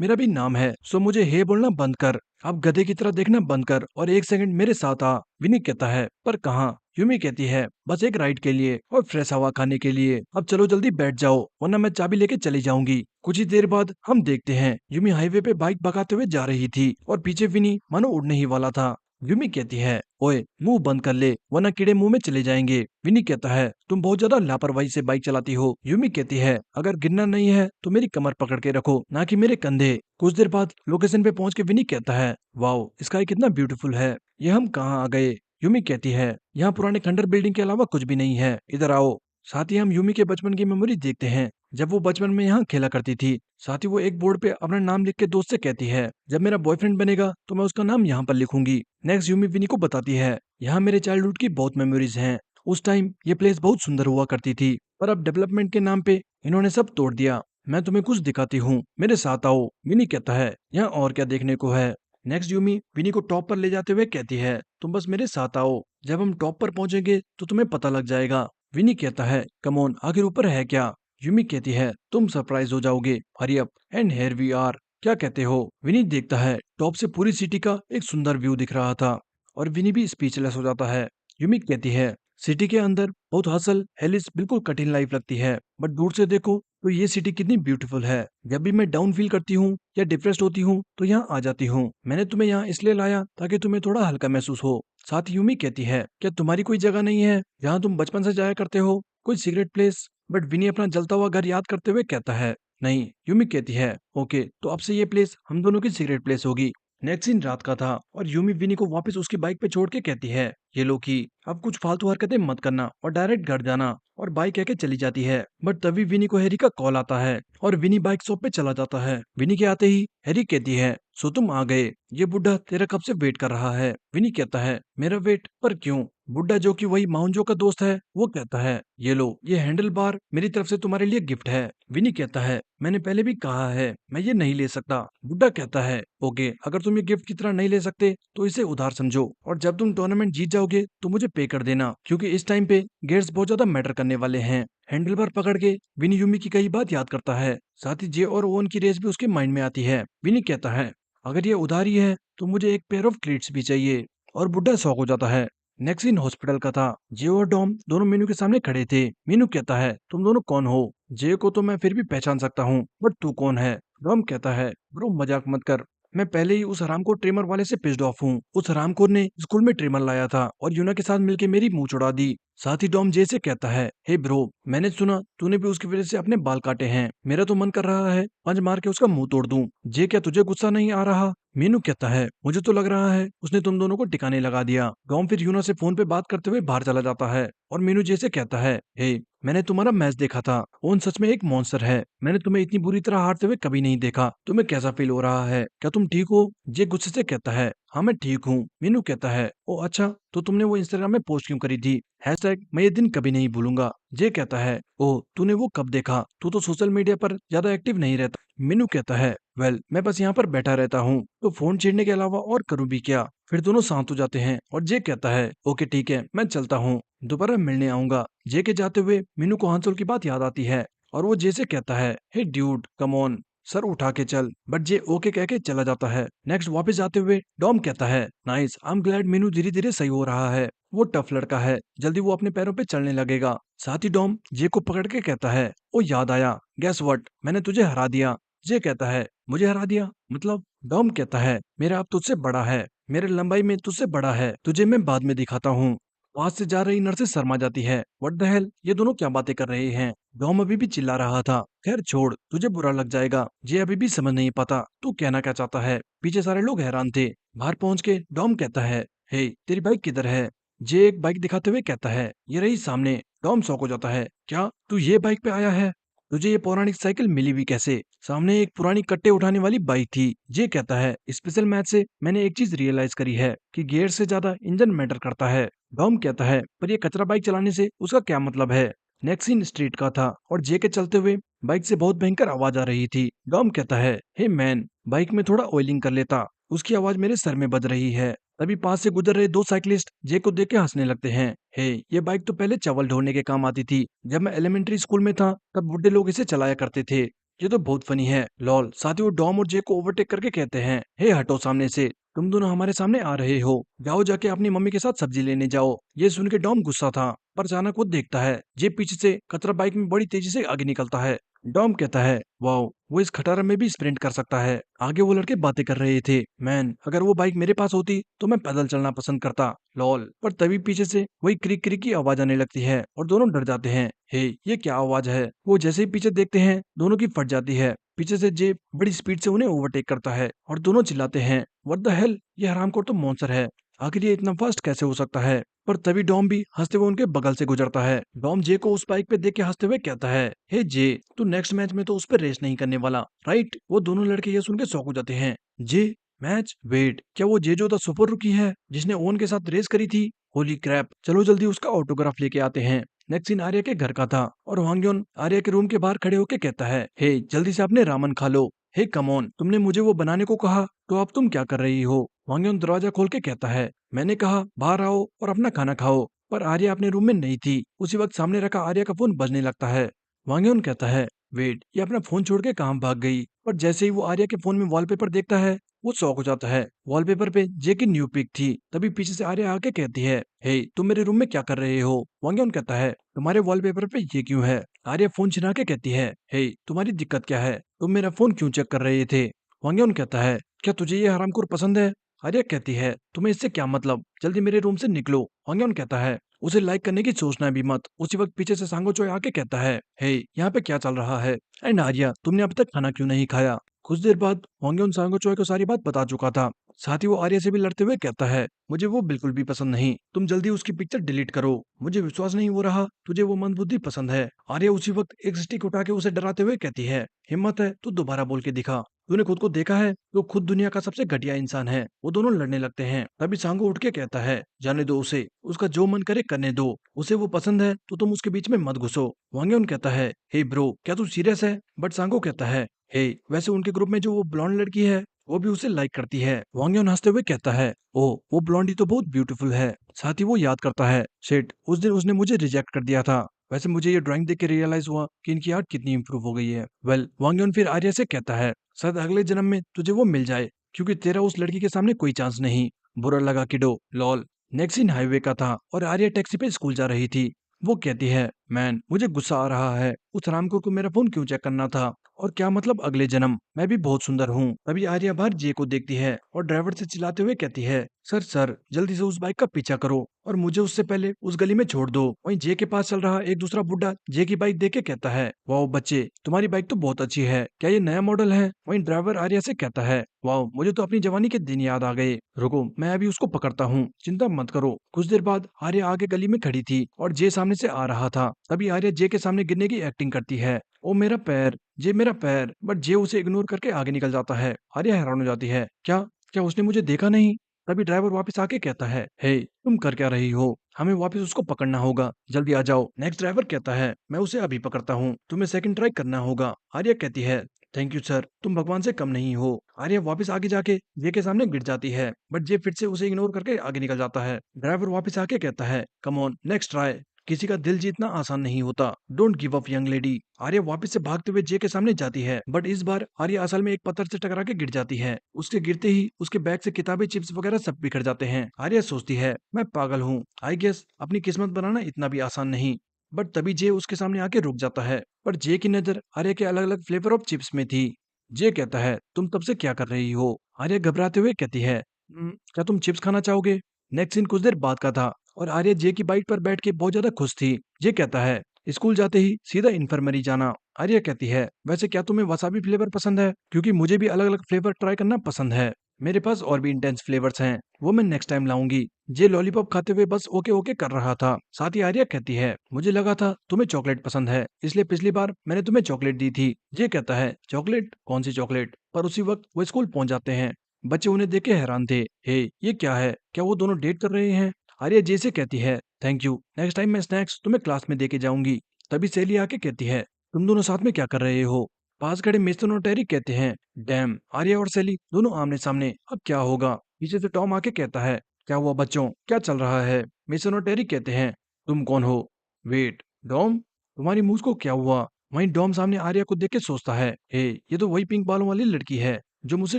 मेरा भी नाम है, सो मुझे हे बोलना बंद कर। अब गधे की तरह देखना बंद कर और एक सेकंड मेरे साथ आ। विनी कहता है, पर कहाँ? यूमी कहती है, बस एक राइड के लिए और फ्रेश हवा खाने के लिए। अब चलो जल्दी बैठ जाओ, वरना मैं चाबी लेके चली जाऊंगी। कुछ ही देर बाद हम देखते हैं यूमी हाईवे पे बाइक भगाते हुए जा रही थी और पीछे विनी मानो उड़ने ही वाला था। यूमी कहती है, ओए, मुंह बंद कर ले, वरना कीड़े मुंह में चले जाएंगे। विनी कहता है, तुम बहुत ज्यादा लापरवाही से बाइक चलाती हो। यूमी कहती है, अगर गिरना नहीं है तो मेरी कमर पकड़ के रखो, ना कि मेरे कंधे। कुछ देर बाद लोकेशन पे पहुंच के विनी कहता है, वाओ, स्काई कितना ब्यूटीफुल है, ये हम कहाँ आ गए? यूमी कहती है, यहाँ पुराने खंडर बिल्डिंग के अलावा कुछ भी नहीं है, इधर आओ। साथ ही हम यूमी के बचपन की मेमोरी देखते हैं, जब वो बचपन में यहाँ खेला करती थी। साथ ही वो एक बोर्ड पे अपना नाम लिख के दोस्त से कहती है, जब मेरा बॉयफ्रेंड बनेगा तो मैं उसका नाम यहाँ पर लिखूंगी। नेक्स्ट यूमी विनी को बताती है, यहाँ मेरे चाइल्डहुड की बहुत मेमोरीज हैं। उस टाइम ये प्लेस बहुत सुंदर हुआ करती थी, पर अब डेवलपमेंट के नाम पे इन्होंने सब तोड़ दिया। मैं तुम्हें कुछ दिखाती हूँ, मेरे साथ आओ। विनी कहता है, यहाँ और क्या देखने को है? नेक्स्ट यूमी विनी को टॉप पर ले जाते हुए कहती है, तुम बस मेरे साथ आओ, जब हम टॉप पर पहुंचेंगे तो तुम्हें पता लग जाएगा। विनी कहता है, कम ऑन, आखिर ऊपर है क्या? यूमी कहती है, तुम सरप्राइज हो जाओगे, hurry up, and here we are. क्या कहते हो? विनी देखता है, टॉप से पूरी सिटी का एक सुंदर व्यू दिख रहा था और विनी भी स्पीचलेस हो जाता है। यूमी कहती है, सिटी के अंदर बहुत हसल हेलिस बिल्कुल कठिन लाइफ लगती है, बट दूर से देखो तो ये सिटी कितनी ब्यूटीफुल है। जब भी मैं डाउन फील करती हूँ या डिप्रेस्ड होती हूँ तो यहाँ आ जाती हूँ। मैंने तुम्हें यहाँ इसलिए लाया ताकि तुम्हें थोड़ा हल्का महसूस हो। साथ ही यूमी कहती है, क्या तुम्हारी कोई जगह नहीं है जहाँ तुम बचपन से जाया करते हो, कोई सीक्रेट प्लेस? बट विनी अपना जलता हुआ घर याद करते हुए कहता है, नहीं। यूमी कहती है, ओके तो अब से ये प्लेस हम दोनों की सीक्रेट प्लेस होगी। नेक्स्ट सीन रात का था और यूमी विनी को वापस उसकी बाइक पे छोड़ के कहती है, ये लो की, अब कुछ फालतू हरकतें मत करना और डायरेक्ट घर जाना। और बाइक कह के चली जाती है। बट तभी विनी को हैरी का कॉल आता है और विनी बाइक शॉप पे चला जाता है। विनी के आते ही हैरी कहती है, सो तुम आ गए, ये बुढ़ा तेरा कब से वेट कर रहा है। विनी कहता है, मेरा वेट? पर क्यों? बुढ़ा जो कि वही माउंजो का दोस्त है वो कहता है, ये लो, ये हैंडल बार मेरी तरफ से तुम्हारे लिए गिफ्ट है। विनी कहता है, मैंने पहले भी कहा है मैं ये नहीं ले सकता। बुड्ढा कहता है, ओके अगर तुम ये गिफ्ट की तरह नहीं ले सकते तो इसे उधार समझो और जब तुम टूर्नामेंट जीत जाओगे तो मुझे पे कर देना, क्योंकि इस टाइम पे गेट्स बहुत ज्यादा मैटर करने वाले हैं। हैंडल बार पकड़ के विनी यूमी की कई बात याद करता है। साथ ही जे और ओवन की रेस भी उसके माइंड में आती है। विनी कहता है, अगर ये उधारी है तो मुझे एक पेयर ऑफ क्लीट्स भी चाहिए। और बुड्ढा शौक हो जाता है। नेक्स्ट इन हॉस्पिटल का था। जे और डॉम दोनों मीनू के सामने खड़े थे। मीनू कहता है, तुम दोनों कौन हो? जे को तो मैं फिर भी पहचान सकता हूँ, बट तू कौन है? डॉम कहता है, ब्रो मजाक मत कर, मैं पहले ही उस हरामखोर ट्रिमर वाले से पिस्ड ऑफ हूँ। उस हरामखोर ने स्कूल में ट्रिमर लाया था और यूना के साथ मिलके मेरी मुंह चुड़ा दी। साथ ही डॉम जे से कहता है, हे ब्रो, मैंने सुना तूने भी उसकी वजह से अपने बाल काटे हैं। मेरा तो मन कर रहा है पंच मार के उसका मुंह तोड़ दूं। जे, क्या तुझे गुस्सा नहीं आ रहा? मीनू कहता है, मुझे तो लग रहा है उसने तुम दोनों को टिकाने लगा दिया। डॉम फिर यूना से फोन पे बात करते हुए बाहर चला जाता है और मीनू जे से कहता है, हे, मैंने तुम्हारा मैच देखा था, ओन सच में एक मॉन्स्टर है। मैंने तुम्हें इतनी बुरी तरह हारते हुए कभी नहीं देखा। तुम्हें कैसा फील हो रहा है? क्या तुम ठीक हो? जे गुस्से से कहता है, हाँ मैं ठीक हूँ। मीनू कहता है, ओ अच्छा, तो तुमने वो इंस्टाग्राम में पोस्ट क्यों करी थी? हैशटैग मैं ये दिन कभी नहीं भूलूंगा। जे कहता है, ओ तूने वो कब देखा? तू तो सोशल मीडिया पर ज्यादा एक्टिव नहीं रहता। मीनू कहता है, वेल मैं बस यहाँ पर बैठा रहता हूँ, तो फोन छेड़ने के अलावा और करूँ भी क्या? फिर दोनों शांत हो जाते हैं और जे कहता है, ओके ठीक है मैं चलता हूँ, दोबारा मिलने आऊंगा। जे के जाते हुए मीनू को हांसुल की बात याद आती है और वो जे से कहता है, हे ड्यूड कम ऑन, सर उठा के चल। बट जे ओके कह के चला जाता है। नेक्स्ट वापस जाते हुए डॉम कहता है, nice, I am glad Meenu धीरे धीरे सही हो रहा है। वो टफ लड़का है, जल्दी वो अपने पैरों पे चलने लगेगा। साथ ही डॉम जे को पकड़ के कहता है, ओ याद आया, गैस व्हाट, मैंने तुझे हरा दिया। जे कहता है, मुझे हरा दिया मतलब? डॉम कहता है, मेरा अब तुझसे बड़ा है, मेरे लंबाई में तुझसे बड़ा है, तुझे मैं बाद में दिखाता हूँ। पास से जा रही नर्सें शर्मा जाती है। व्हाट द हेल, ये दोनों क्या बातें कर रहे हैं? डॉम अभी भी चिल्ला रहा था। खैर छोड़, तुझे बुरा लग जाएगा। जे अभी भी समझ नहीं पाता तू कहना क्या चाहता है। पीछे सारे लोग हैरान थे। बाहर पहुंच के डॉम कहता है, हे तेरी बाइक किधर है? जे एक बाइक दिखाते हुए कहता है, ये रही सामने। डॉम शॉक हो जाता है, क्या तू ये बाइक पे आया है? तुझे ये पौराणिक साइकिल मिली भी कैसे? सामने एक पुरानी कट्टे उठाने वाली बाइक थी। जे कहता है, स्पेशल मैच से मैंने एक चीज रियलाइज करी है कि गियर से ज्यादा इंजन मैटर करता है। डॉम कहता है, पर ये कचरा बाइक चलाने से उसका क्या मतलब है? नेक्स्ट सीन स्ट्रीट का था और जे के चलते हुए बाइक से बहुत भयंकर आवाज आ रही थी। डॉम कहता है, हे मैन, बाइक में थोड़ा ऑयलिंग कर लेता, उसकी आवाज मेरे सर में बज रही है। तभी पास से गुजर रहे दो साइकिलिस्ट जे को देख के हंसने लगते हैं। हे, ये बाइक तो पहले चावल ढोने के काम आती थी। जब मैं एलिमेंट्री स्कूल में था तब बुढ़े लोग इसे चलाया करते थे। ये तो बहुत फनी है, लॉल। साथ ही वो डॉम और जे को ओवरटेक करके कहते हैं, हे हटो सामने से, तुम दोनों हमारे सामने आ रहे हो, जाओ जाके अपनी मम्मी के साथ सब्जी लेने जाओ। ये सुन के डॉम गुस्सा था, पर अचानक वो देखता है जे पीछे से कचरा बाइक में बड़ी तेजी से आगे निकलता है। डॉम कहता है, वाओ, वो इस खटारा में भी स्प्रिंट कर सकता है। आगे वो लड़के बातें कर रहे थे, मैन अगर वो बाइक मेरे पास होती तो मैं पैदल चलना पसंद करता, लॉल। पर तभी पीछे से वही क्रिक क्रिक की आवाज आने लगती है और दोनों डर जाते हैं। हे, ये क्या आवाज है? वो जैसे ही पीछे देखते हैं दोनों की फट जाती है। पीछे से जे बड़ी स्पीड से उन्हें ओवरटेक करता है और दोनों चिल्लाते हैं, व्हाट द हेल, ये हरामखोर तो मॉन्स्टर है, आखिर ये इतना फास्ट कैसे हो सकता है? पर तभी डॉम भी हंसते हुए उनके बगल से गुजरता है। डॉम जे को उस बाइक पे देख के हंसते हुए कहता है, हे जे, तू नेक्स्ट मैच में तो उस पर रेस नहीं करने वाला, राइट? वो दोनों लड़के ये सुन के शॉक हो जाते हैं। जे मैच? वेट, क्या वो जे जो द सुपर रुकी है जिसने ओन के साथ रेस करी थी? होली क्रैप, चलो जल्दी उसका ऑटोग्राफ लेके आते हैं। नेक्स्ट सीन आर्या के घर का था और वांग्योन आर्या के रूम के बाहर खड़े होके कहता है, हे जल्दी से अपने रामन खा लो। हे कम ऑन, तुमने मुझे वो बनाने को कहा तो अब तुम क्या कर रही हो? वांग्योन दरवाजा खोल के कहता है, मैंने कहा बाहर आओ और अपना खाना खाओ। पर आर्या अपने रूम में नहीं थी। उसी वक्त सामने रखा आर्या का फोन बजने लगता है। वांग्योन कहता है, वेट, ये अपना फोन छोड़ के कहाँ भाग गई? पर जैसे ही वो आर्या के फोन में वॉलपेपर देखता है, वो शॉक हो जाता है। वॉलपेपर पे जे की न्यू पिक थी। तभी पीछे से आर्या आके कहती है, हे तुम मेरे रूम में क्या कर रहे हो? वांगयन कहता है, तुम्हारे वॉलपेपर पे ये क्यों है? आर्या फोन छिना के कहती है, हे तुम्हारी दिक्कत क्या है? तुम मेरा फोन क्यों चेक कर रहे थे? वांगयन कहता है, क्या तुझे ये हरामखोर पसंद है? आर्या कहती है, तुम्हें इससे क्या मतलब? जल्दी मेरे रूम से निकलो। वांगयन कहता है, उसे लाइक करने की सोचना भी मत। उसी वक्त पीछे से सांगो चोय आके कहता है, हे यहाँ पे क्या चल रहा है? एंड आर्या, तुमने अभी तक खाना क्यों नहीं खाया? कुछ देर बाद वांगयन सांगो चोय को सारी बात बता चुका था। साथ ही वो आर्या से भी लड़ते हुए कहता है, मुझे वो बिल्कुल भी पसंद नहीं। तुम जल्दी उसकी पिक्चर डिलीट करो। मुझे विश्वास नहीं हो रहा तुझे वो मंदबुद्धि पसंद है। आर्या उसी वक्त एक स्टिक उठा के उसे डराते हुए कहती है, हिम्मत है तो दोबारा बोल के दिखा। तूने खुद को देखा है? तो खुद दुनिया का सबसे घटिया इंसान है। वो दोनों लड़ने लगते हैं। तभी सांगो उठ के कहता है, जाने दो उसे, उसका जो मन करे करने दो। उसे वो पसंद है तो तुम उसके बीच में मत घुसो। वांगयन कहता है, हे ब्रो, क्या तू सीरियस है? बट सांगो कहता है, हे वैसे उनके ग्रुप में जो वो ब्लॉन्ड लड़की है, वो भी उसे लाइक करती है। वांगयन हंसते हुए कहता है, ओ वो ब्लॉन्डी तो बहुत ब्यूटीफुल है। साथ ही वो याद करता है, शिट उस दिन उसने मुझे रिजेक्ट कर दिया था। वैसे मुझे ये ड्राइंग देख के रियलाइज हुआ कि इनकी आर्ट कितनी इंप्रूव हो गई है। वेल, वांगयन फिर आर्या से कहता है, शायद अगले जन्म में तुझे वो मिल जाए, क्योंकि तेरा उस लड़की के सामने कोई चांस नहीं। बुरा लगा किडो, लॉल। नेक्स्ट सीन हाईवे का था और आर्या टैक्सी पे स्कूल जा रही थी। वो कहती है, मैन मुझे गुस्सा आ रहा है। उस हरामखोर को मेरा फोन क्यों चेक करना था? और क्या मतलब अगले जन्म? मैं भी बहुत सुंदर हूँ। तभी आर्या बाहर जे को देखती है और ड्राइवर से चिल्लाते हुए कहती है, सर सर जल्दी से उस बाइक का पीछा करो और मुझे उससे पहले उस गली में छोड़ दो। वहीं जे के पास चल रहा एक दूसरा बुड्ढा जे की बाइक देख के कहता है, वाओ बच्चे, तुम्हारी बाइक तो बहुत अच्छी है। क्या ये नया मॉडल है? वहीं ड्राइवर आर्या से कहता है, वाओ मुझे तो अपनी जवानी के दिन याद आ गए। रुको मैं अभी उसको पकड़ता हूँ, चिंता मत करो। कुछ देर बाद आर्या आगे गली में खड़ी थी और जे सामने से आ रहा था। तभी आर्या जे के सामने गिरने की एक्टिंग करती है, ओ मेरा पैर, जे मेरा पैर। बट जे उसे इग्नोर करके आगे निकल जाता है। आर्या हैरान हो जाती है, क्या क्या उसने मुझे देखा नहीं? तभी ड्राइवर वापस आके कहता है, हे तुम कर क्या रही हो? हमें वापस उसको पकड़ना होगा, जल्दी आ जाओ। नेक्स्ट ड्राइवर कहता है, मैं उसे अभी पकड़ता हूँ, तुम्हें सेकंड ट्राई करना होगा। आर्या कहती है, थैंक यू सर, तुम भगवान से कम नहीं हो। आर्या वापस आगे जाके जे के सामने गिर जाती है, बट जे फिर से उसे इग्नोर करके आगे निकल जाता है। ड्राइवर वापस आके कहता है, कम ऑन नेक्स्ट ट्राई। किसी का दिल जीतना आसान नहीं होता, don't give up young lady. Arya वापस से भागते हुए जे के सामने जाती है, बट इस बार आर्या असल में एक पत्थर से टकरा के गिर जाती है। उसके गिरते ही उसके बैग से किताबें, चिप्स वगैरह सब बिखर जाते हैं। आर्या सोचती है, मैं पागल हूँ, आई गेस अपनी किस्मत बनाना इतना भी आसान नहीं। बट तभी जे उसके सामने आके रुक जाता है। पर जे की नजर आर्या के अलग अलग फ्लेवर ऑफ चिप्स में थी। जे कहता है, तुम तब से क्या कर रही हो? आर्या घबराते हुए कहती है, क्या तुम चिप्स खाना चाहोगे?" नेक्स्ट सीन कुछ देर बाद का था और आर्या जे की बाइक पर बैठ के बहुत ज्यादा खुश थी। जे कहता है, स्कूल जाते ही सीधा इन्फर्मरी जाना। आर्या कहती है, वैसे क्या तुम्हें वसाबी फ्लेवर पसंद है? क्योंकि मुझे भी अलग अलग फ्लेवर ट्राई करना पसंद है। मेरे पास और भी इंटेंस फ्लेवर्स हैं, वो मैं नेक्स्ट टाइम लाऊंगी। जे लॉलीपॉप खाते हुए बस ओके ओके कर रहा था। साथ ही आर्या कहती है, मुझे लगा था तुम्हें चॉकलेट पसंद है, इसलिए पिछली बार मैंने तुम्हें चॉकलेट दी थी। जे कहता है, चॉकलेट? कौन सी चॉकलेट? पर उसी वक्त वो स्कूल पहुंच जाते हैं। बच्चे उन्हें देख के हैरान थे। हे ये क्या है? क्या वो दोनों डेट कर रहे हैं? आर्या जे से कहती है, थैंक यू, नेक्स्ट टाइम मैं स्नैक्स तुम्हें क्लास में दे के जाऊंगी। तभी सैली आके कहती है, तुम दोनों साथ में क्या कर रहे हो? पास खड़े मेसन और टेरी कहते हैं, डैम, आर्या और सैली दोनों आमने सामने, अब क्या होगा? पीछे से टॉम आके कहता है, क्या हुआ बच्चों, क्या चल रहा है? मेसन और टेरी कहते हैं, तुम कौन हो? वेट, डॉम, तुम्हारी मूछ को क्या हुआ? वहीं डॉम सामने आर्या को देख के सोचता है, हे ये तो वही पिंक बालों वाली लड़की है जो मुझसे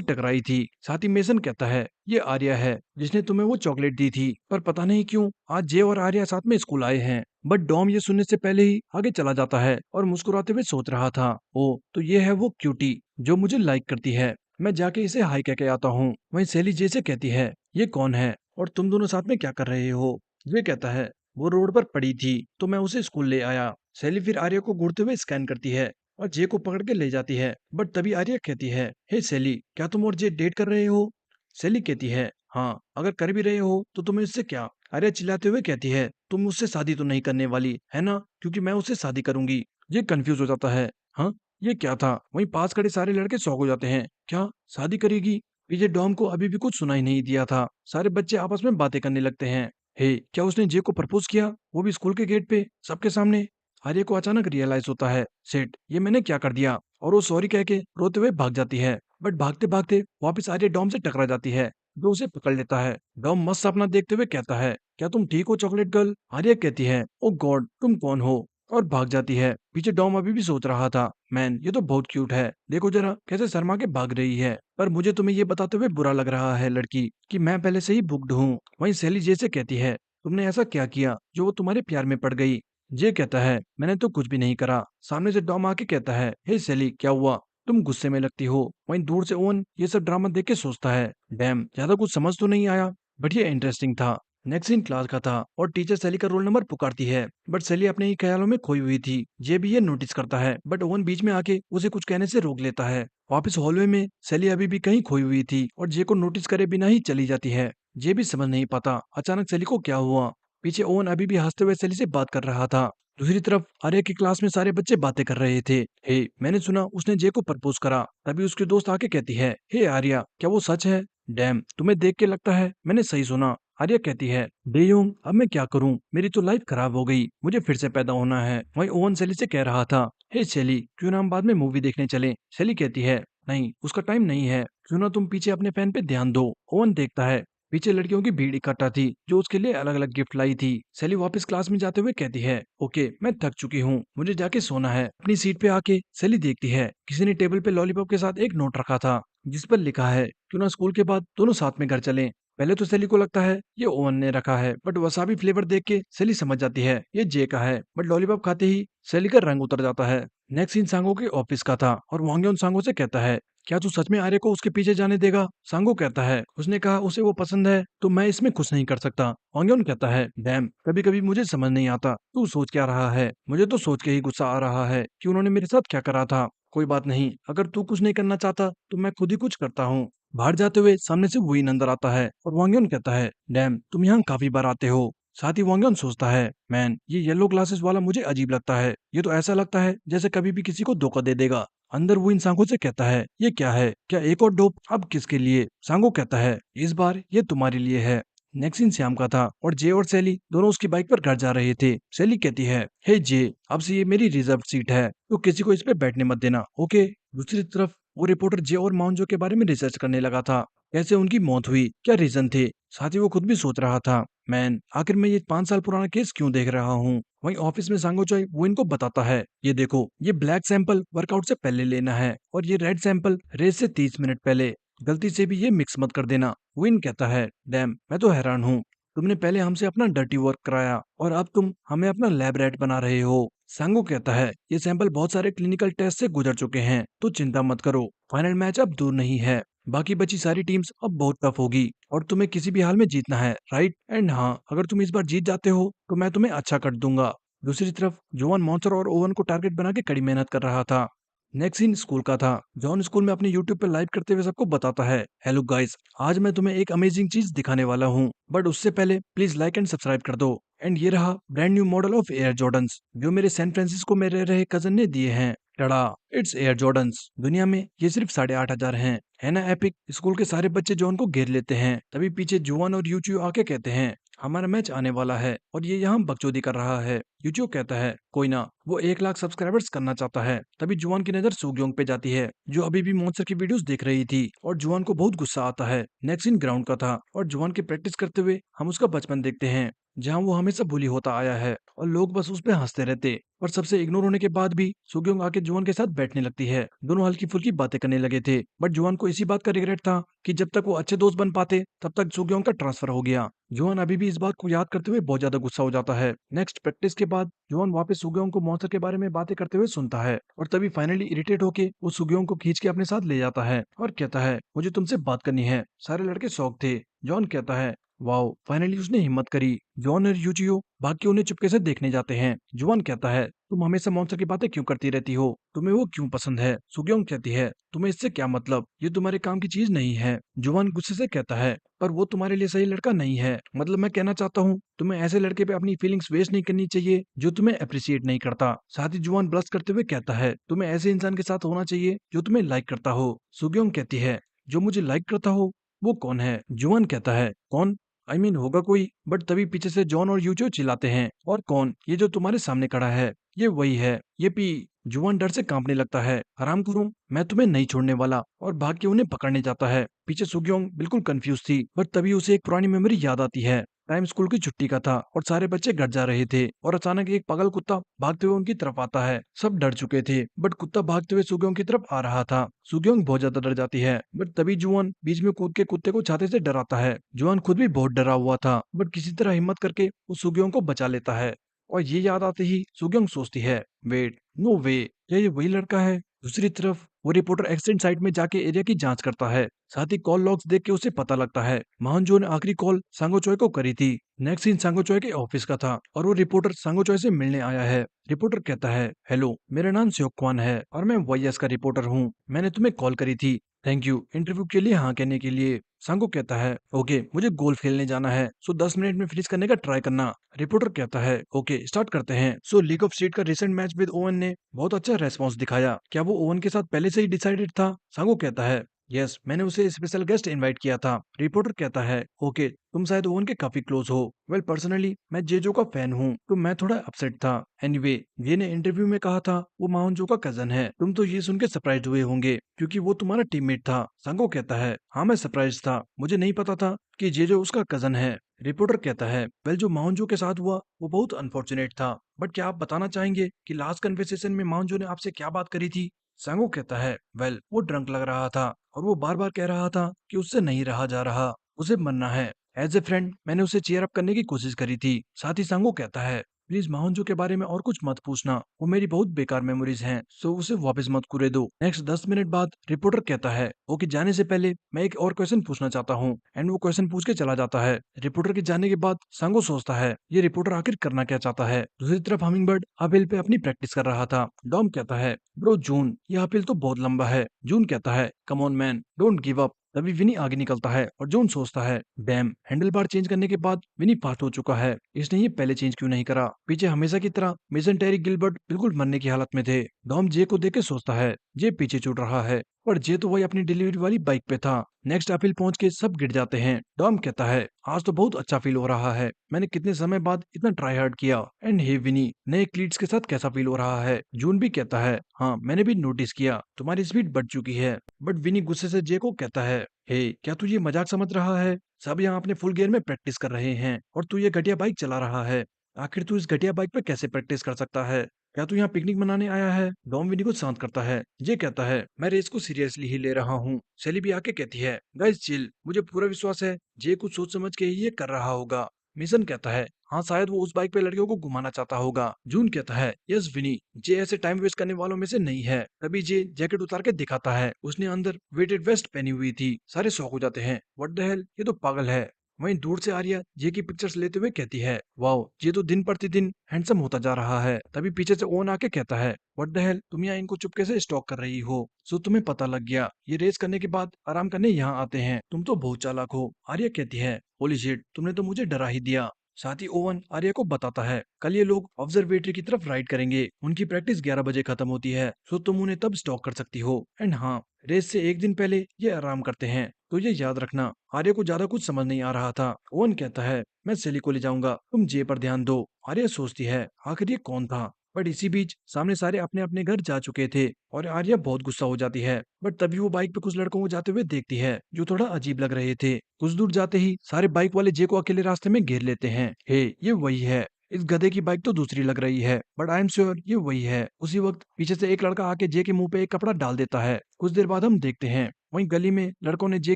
टकराई थी। साथ ही मेसन कहता है, ये आर्या है जिसने तुम्हें वो चॉकलेट दी थी। पर पता नहीं क्यों आज जे और आर्या साथ में स्कूल आए हैं। बट डॉम ये सुनने से पहले ही आगे चला जाता है और मुस्कुराते हुए सोच रहा था, ओ तो ये है वो क्यूटी जो मुझे लाइक करती है, मैं जाके इसे हाई कह के आता हूँ। वहीं सैली जे से कहती है, ये कौन है और तुम दोनों साथ में क्या कर रहे हो? ये कहता है, वो रोड पर पड़ी थी तो मैं उसे स्कूल ले आया। सैली फिर आर्या को घूरते हुए स्कैन करती है और जे को पकड़ के ले जाती है। बट तभी आर्या कहती है, हे सैली, क्या तुम और जे डेट कर रहे हो? सैली कहती है, हाँ अगर कर भी रहे हो तो तुम्हें इससे क्या? आर्या चिल्लाते हुए कहती है, तुम मुझसे शादी तो नहीं करने वाली है ना? क्योंकि मैं उससे शादी करूंगी। ये कंफ्यूज हो जाता है, हाँ ये क्या था? वहीं पास खड़े सारे लड़के शॉक हो जाते हैं, क्या शादी करेगी? पीछे डॉम को अभी भी कुछ सुनाई नहीं दिया था। सारे बच्चे आपस में बातें करने लगते हैं, हे क्या उसने जे को प्रपोज किया, वो भी स्कूल के गेट पे सबके सामने? आर्य को अचानक रियलाइज होता है, सेठ ये मैंने क्या कर दिया, और वो सॉरी कह के रोते हुए भाग जाती है। बट भागते भागते वापस आर्य डॉम से टकरा जाती है जो उसे पकड़ लेता है। डॉम मस्त सपना देखते हुए कहता है, क्या तुम ठीक हो चॉकलेट गर्ल? आर्य कहती है, ओ गॉड तुम कौन हो? और भाग जाती है। पीछे डॉम अभी भी सोच रहा था, मैन ये तो बहुत क्यूट है, देखो जरा कैसे शर्मा के भाग रही है। पर मुझे तुम्हें ये बताते हुए बुरा लग रहा है लड़की, कि मैं पहले से ही बुक्ड हूँ। वहीं सैली जैसे कहती है, तुमने ऐसा क्या किया जो वो तुम्हारे प्यार में पड़ गई। जे कहता है, मैंने तो कुछ भी नहीं करा। सामने से डॉम आके कहता है, हे सैली क्या हुआ, तुम गुस्से में लगती हो। वहीं दूर से ओवन ये सब ड्रामा देख के सोचता है, डैम ज्यादा कुछ समझ तो नहीं आया, बट ये इंटरेस्टिंग था। नेक्स्ट सीन क्लास का था और टीचर सैली का रोल नंबर पुकारती है, बट सैली अपने ही ख्यालों में खोई हुई थी। जे भी ये नोटिस करता है, बट ओवन बीच में आके उसे कुछ कहने से रोक लेता है। वापस हॉलवे में सैली अभी भी कहीं खोई हुई थी और जे को नोटिस करे बिना ही चली जाती है। जे भी समझ नहीं पाता अचानक सैली को क्या हुआ। पीछे ओवन अभी भी हंसते हुए सैली से बात कर रहा था। दूसरी तरफ आर्या की क्लास में सारे बच्चे बातें कर रहे थे। हे मैंने सुना उसने जे को प्रपोज करा। तभी उसकी दोस्त आके कहती है, हे आर्या क्या वो सच है। डैम तुम्हें देख के लगता है मैंने सही सुना। आर्या कहती है, डेयोंग अब मैं क्या करूं, मेरी तो लाइफ खराब हो गई, मुझे फिर से पैदा होना है। वहीं ओवन शैली से कह रहा था, हे शैली क्यों ना हम बाद में मूवी देखने चले। शैली कहती है, नहीं उसका टाइम नहीं है, क्यों ना तुम पीछे अपने फैन पे ध्यान दो। ओवन देखता है पीछे लड़कियों की भीड़ इकट्ठा थी जो उसके लिए अलग अलग गिफ्ट लाई थी। सैली वापस क्लास में जाते हुए कहती है, ओके मैं थक चुकी हूँ, मुझे जाके सोना है। अपनी सीट पे आके सैली देखती है किसी ने टेबल पे लॉलीपॉप के साथ एक नोट रखा था जिस पर लिखा है, क्यों ना स्कूल के बाद दोनों साथ में घर चलें। पहले तो सैली को लगता है ये ओवन ने रखा है, बट वसाबी फ्लेवर देख के सैली समझ जाती है ये जे का है। बट लॉलीपॉप खाते ही सैली का रंग उतर जाता है। नेक्स्ट सीन सांगो के ऑफिस का था और वांगयोन सांगो से कहता है, क्या तू सच में आर्य को उसके पीछे जाने देगा। सांगो कहता है, उसने कहा उसे वो पसंद है तो मैं इसमें कुछ नहीं कर सकता। वांगयोन कहता है, डैम कभी कभी मुझे समझ नहीं आता तू सोच क्या रहा है, मुझे तो सोच के ही गुस्सा आ रहा है कि उन्होंने मेरे साथ क्या करा था। कोई बात नहीं, अगर तू कुछ नहीं करना चाहता तो मैं खुद ही कुछ करता हूँ। बाहर जाते हुए सामने से वुइन अंदर आता है और वांगयोन कहता है, डैम तुम यहाँ काफी बार आते हो। साथ ही वांगयोन सोचता है, मैन ये येलो ग्लासेस वाला मुझे अजीब लगता है, ये तो ऐसा लगता है जैसे कभी भी किसी को धोखा दे देगा। अंदर वो इन सांगो से कहता है, ये क्या है, क्या एक और डोप, अब किसके लिए। सांगो कहता है, इस बार ये तुम्हारे लिए है। नेक्स्ट सीन श्याम का था और जे और सैली दोनों उसकी बाइक पर घर जा रहे थे। सैली कहती है, हे जे अब से ये मेरी रिजर्व सीट है तो किसी को इस पे बैठने मत देना, ओके। दूसरी तरफ वो रिपोर्टर जे और माउंजो के बारे में रिसर्च करने लगा था, कैसे उनकी मौत हुई, क्या रीजन थे। साथ ही वो खुद भी सोच रहा था, मैन आखिर मैं ये 5 साल पुराना केस क्यों देख रहा हूँ। वहीं ऑफिस में सांगो चॉय वो इनको बताता है, ये देखो ये ब्लैक सैंपल वर्कआउट से पहले लेना है और ये रेड सैंपल रेस से 30 मिनट पहले, गलती से भी ये मिक्स मत कर देना। विन कहता है, डैम मैं तो हैरान हूँ, तुमने पहले हमसे अपना डर्टी वर्क कराया और अब तुम हमें अपना लैब रैट बना रहे हो। सांगो कहता है, ये सैंपल बहुत सारे क्लिनिकल टेस्ट से गुजर चुके हैं तो चिंता मत करो, फाइनल मैच अब दूर नहीं है, बाकी बची सारी टीम्स अब बहुत टफ होगी और तुम्हें किसी भी हाल में जीतना है, राइट। एंड हाँ अगर तुम इस बार जीत जाते हो तो मैं तुम्हें अच्छा कर दूंगा। दूसरी तरफ जॉन मॉन्स्टर और ओवन को टारगेट बना के कड़ी मेहनत कर रहा था। नेक्स्ट सीन स्कूल का था। जॉन स्कूल में अपने यूट्यूब पे लाइव करते हुए सबको बताता है, हेलो गाइस आज मैं तुम्हें एक अमेजिंग चीज दिखाने वाला हूँ, बट उससे पहले प्लीज लाइक एंड सब्सक्राइब कर दो। एंड ये रहा brand new model of air Jordans जो मेरे सैन फ्रांसिस्को में रह रहे कजन ने दिए हैं। टड़ा, इट्स एयर जॉर्डन्स, दुनिया में ये सिर्फ 8,500 हैं, है ना एपिक। स्कूल के सारे बच्चे जॉन को घेर लेते हैं। तभी पीछे जुआन और यूचियो आके कहते हैं, हमारा मैच आने वाला है और ये यहाँ बकचोदी कर रहा है। यूचियो कहता है, कोई ना, वो 1 लाख सब्सक्राइबर्स करना चाहता है। तभी जुआन की नजर सुगयोंग पे जाती है जो अभी भी मॉन्स्टर की वीडियोस देख रही थी और जुआन को बहुत गुस्सा आता है। नेक्स्ट इन ग्राउंड का था और जुआन की प्रैक्टिस करते हुए हम उसका बचपन देखते हैं जहाँ वो हमेशा बुली होता आया है और लोग बस उस पे हंसते रहते। और सबसे इग्नोर होने के बाद भी सुगयोंग आके जुआन के साथ बैठने लगती है। दोनों हल्की फुल्की बातें करने लगे थे, बट जुआन को इसी बात का रिग्रेट था कि जब तक वो अच्छे दोस्त बन पाते तब तक सुगयोंग का ट्रांसफर हो गया। जुआन अभी भी इस बात को याद करते हुए बहुत ज्यादा गुस्सा हो जाता है। नेक्स्ट प्रैक्टिस के बाद जुआन वापस सुगयोंग को मॉन्स्टर के बारे में बातें करते हुए सुनता है और तभी फाइनली इरिटेट होके वो सुगयोंग को खींच के अपने साथ ले जाता है और कहता है, मुझे तुमसे बात करनी है। सारे लड़के शौक थे। जॉन कहता है, वाओ फाइनली उसने हिम्मत करी। जॉन और यूजियो भाग के उन्हें चुपके से देखने जाते हैं। जुआन कहता है, तुम हमेशा मॉन्स्टर की बातें क्यों करती रहती हो, तुम्हें वो क्यों पसंद है। सुगयोंग कहती है, तुम्हें इससे क्या मतलब, ये तुम्हारे काम की चीज नहीं है। जुआन गुस्से से कहता है, पर वो तुम्हारे लिए सही लड़का नहीं है। मतलब मैं कहना चाहता हूँ तुम्हें ऐसे लड़के पे अपनी फीलिंग्स वेस्ट नहीं करनी चाहिए जो तुम्हें अप्रिशिएट नहीं करता। साथ ही जुआन ब्लश करते हुए कहता है, तुम्हें ऐसे इंसान के साथ होना चाहिए जो तुम्हें लाइक करता हो। सुगयोंग कहती है, जो मुझे लाइक करता हो वो कौन है। जुआन कहता है, कौन, होगा कोई। बट तभी पीछे से जॉन और यूचो चिल्लाते हैं, और कौन, ये जो तुम्हारे सामने खड़ा है ये वही है, ये पी। जुआन डर से कांपने लगता है, आराम करूं, मैं तुम्हें नहीं छोड़ने वाला, और भाग के उन्हें पकड़ने जाता है। पीछे सुगयोंग बिल्कुल कंफ्यूज थी, बट तभी उसे एक पुरानी मेमोरी याद आती है। टाइम स्कूल की छुट्टी का था और सारे बच्चे घर जा रहे थे और अचानक एक पागल कुत्ता भागते हुए उनकी तरफ आता है। सब डर चुके थे बट कुत्ता भागते हुए सुगेोंग की तरफ आ रहा था। सुगेोंग बहुत ज्यादा डर जाती है बट तभी जुआन बीच में कूद के कुत्ते को छाते से डराता है। जुआन खुद भी बहुत डरा हुआ था बट किसी तरह हिम्मत करके वो सुगेोंग को बचा लेता है। और ये याद आते ही सुगेोंग सोचती है, वेट, नो वे, क्या ये वही लड़का है? दूसरी तरफ वो रिपोर्टर एक्सीडेंट साइट में जाके एरिया की जांच करता है। साथ ही कॉल लॉग्स देख के उसे पता लगता है महानजो ने आखिरी कॉल सांगो चोय को करी थी। नेक्स्ट सीन सांगो चोय के ऑफिस का था और वो रिपोर्टर सांगो चोय से मिलने आया है। रिपोर्टर कहता है, हेलो, मेरा नाम स्योक क्वान है और मैं वाईएस का रिपोर्टर हूँ। मैंने तुम्हें कॉल करी थी। थैंक यू इंटरव्यू के लिए हाँ कहने के लिए। सांगो कहता है, ओके, मुझे गोल्फ खेलने जाना है, सो 10 मिनट में फिनिश करने का ट्राई करना। रिपोर्टर कहता है, ओके, स्टार्ट करते हैं। सो लीग ऑफ स्ट्रीट का रिसेंट मैच विद ओवन ने बहुत अच्छा रेस्पॉन्स दिखाया। क्या वो ओवन के साथ पहले से ही डिसाइडेड था? सांगो कहता है, यस, मैंने उसे स्पेशल गेस्ट इनवाइट किया था। रिपोर्टर कहता है, ओके, तुम शायद ओवन के काफी क्लोज हो। वेल, पर्सनली मैं जेजो का फैन हूँ तो मैं थोड़ा अपसेट था। एनीवे, ये ने इंटरव्यू में कहा था वो माहनजो का कजन है। तुम तो ये सुन के सरप्राइज हुए होंगे क्योंकि वो तुम्हारा टीममेट था। सांगो कहता है, हाँ, मैं सरप्राइज था, मुझे नहीं पता था कि जेजो उसका कजन है। रिपोर्टर कहता है, वेल, जो माहनजो के साथ हुआ वो बहुत अनफॉर्चुनेट था, बट क्या आप बताना चाहेंगे कि लास्ट कन्वर्सेशन में माहनजो ने आपसे क्या बात करी थी? सांगो कहता है, वेल, वो ड्रंक लग रहा था और वो बार बार कह रहा था कि उससे नहीं रहा जा रहा, उसे मरना है। एज ए फ्रेंड मैंने उसे चीयर अप करने की कोशिश करी थी। साथ ही सांगो कहता है, प्लीज माहनजो के बारे में और कुछ मत पूछना, वो मेरी बहुत बेकार मेमोरीज हैं, सो उसे वापस मत कुरे दो। नेक्स्ट 10 मिनट बाद रिपोर्टर कहता है, ओके, जाने से पहले मैं एक और क्वेश्चन पूछना चाहता हूँ। एंड वो क्वेश्चन पूछ के चला जाता है। रिपोर्टर के जाने के बाद सांगो सोचता है ये रिपोर्टर आखिर करना क्या चाहता है। दूसरी तरफ हमिंगबर्ड अपील पे अपनी प्रैक्टिस कर रहा था। डॉम कहता है, ब्रो जून, ये अपील तो बहुत लंबा है। जून कहता है, come on man, don't give up. तभी विनी आगे निकलता है और जून सोचता है, डैम, हैंडल बार चेंज करने के बाद विनी फास्ट हो चुका है, इसने ये पहले चेंज क्यों नहीं करा? पीछे हमेशा की तरह मिशन टेरी गिलबर्ट बिल्कुल मरने की हालत में थे। डॉम जे को देख के सोचता है, जे पीछे छूट रहा है, पर जे तो वही अपनी डिलीवरी वाली बाइक पे था। नेक्स्ट अपील पहुंच के सब गिर जाते हैं। डॉम कहता है, आज तो बहुत अच्छा फील हो रहा है, मैंने कितने समय बाद इतना ट्राई हार्ड किया। एंड हे विनी, नए क्लीट्स के साथ कैसा फील हो रहा है? जून भी कहता है, हाँ, मैंने भी नोटिस किया, तुम्हारी स्पीड बढ़ चुकी है। बट विनी गुस्से से जे को कहता है, हे, क्या तू ये मजाक समझ रहा है? सब यहाँ अपने फुल गियर में प्रैक्टिस कर रहे हैं और तू ये घटिया बाइक चला रहा है। आखिर तू इस घटिया बाइक पे कैसे प्रैक्टिस कर सकता है? क्या तू यहाँ पिकनिक मनाने आया है? डॉम विनी को शांत करता है। ये कहता है, मैं रेस को सीरियसली ही ले रहा हूँ। सेली भी आके कहती है, गाइस चिल, मुझे पूरा विश्वास है जे कुछ सोच समझ के ही ये कर रहा होगा। मिशन कहता है, हाँ, शायद वो उस बाइक पे लड़कियों को घुमाना चाहता होगा। जून कहता है, यस विनी, जे ऐसे टाइम वेस्ट करने वालों में से नहीं है। तभी जे जैकेट उतार के दिखाता है, उसने अंदर वेटेड वेस्ट पहनी हुई थी। सारे शॉक हो जाते हैं, व्हाट द हेल, ये तो पागल है। वहीं दूर से आर्या जे की पिक्चर्स लेते हुए कहती है, वाओ, ये तो दिन प्रतिदिन हैंडसम होता जा रहा है। तभी पीछे से ओन आके कहता है, व्हाट द हेल, तुम यहाँ इनको चुपके से स्टॉक कर रही हो? सो तुम्हें पता लग गया, ये रेस करने के बाद आराम करने यहाँ आते हैं, तुम तो बहुत चालाक हो। आर्या कहती है, होली शिट, तुमने तो मुझे डरा ही दिया। साथ ही ओवन आर्या को बताता है, कल ये लोग ऑब्जर्वेटरी की तरफ राइड करेंगे, उनकी प्रैक्टिस 11 बजे खत्म होती है, सो तुम उन्हें तब स्टॉक कर सकती हो। एंड हाँ, रेस से एक दिन पहले ये आराम करते हैं, तो ये याद रखना। आर्या को ज्यादा कुछ समझ नहीं आ रहा था। ओवन कहता है, मैं सेली को ले जाऊंगा, तुम जे पर ध्यान दो। आर्या सोचती है, आखिर ये कौन था? बट इसी बीच सामने सारे अपने अपने घर जा चुके थे और आर्या बहुत गुस्सा हो जाती है। बट तभी वो बाइक पे कुछ लड़कों को जाते हुए देखती है जो थोड़ा अजीब लग रहे थे। कुछ दूर जाते ही सारे बाइक वाले जे को अकेले रास्ते में घेर लेते हैं। हे, ये वही है। इस गधे की बाइक तो दूसरी लग रही है बट आई एम श्योर ये वही है। उसी वक्त पीछे से एक लड़का आके जे के मुंह पे एक कपड़ा डाल देता है। कुछ देर बाद हम देखते हैं वहीं गली में लड़कों ने जे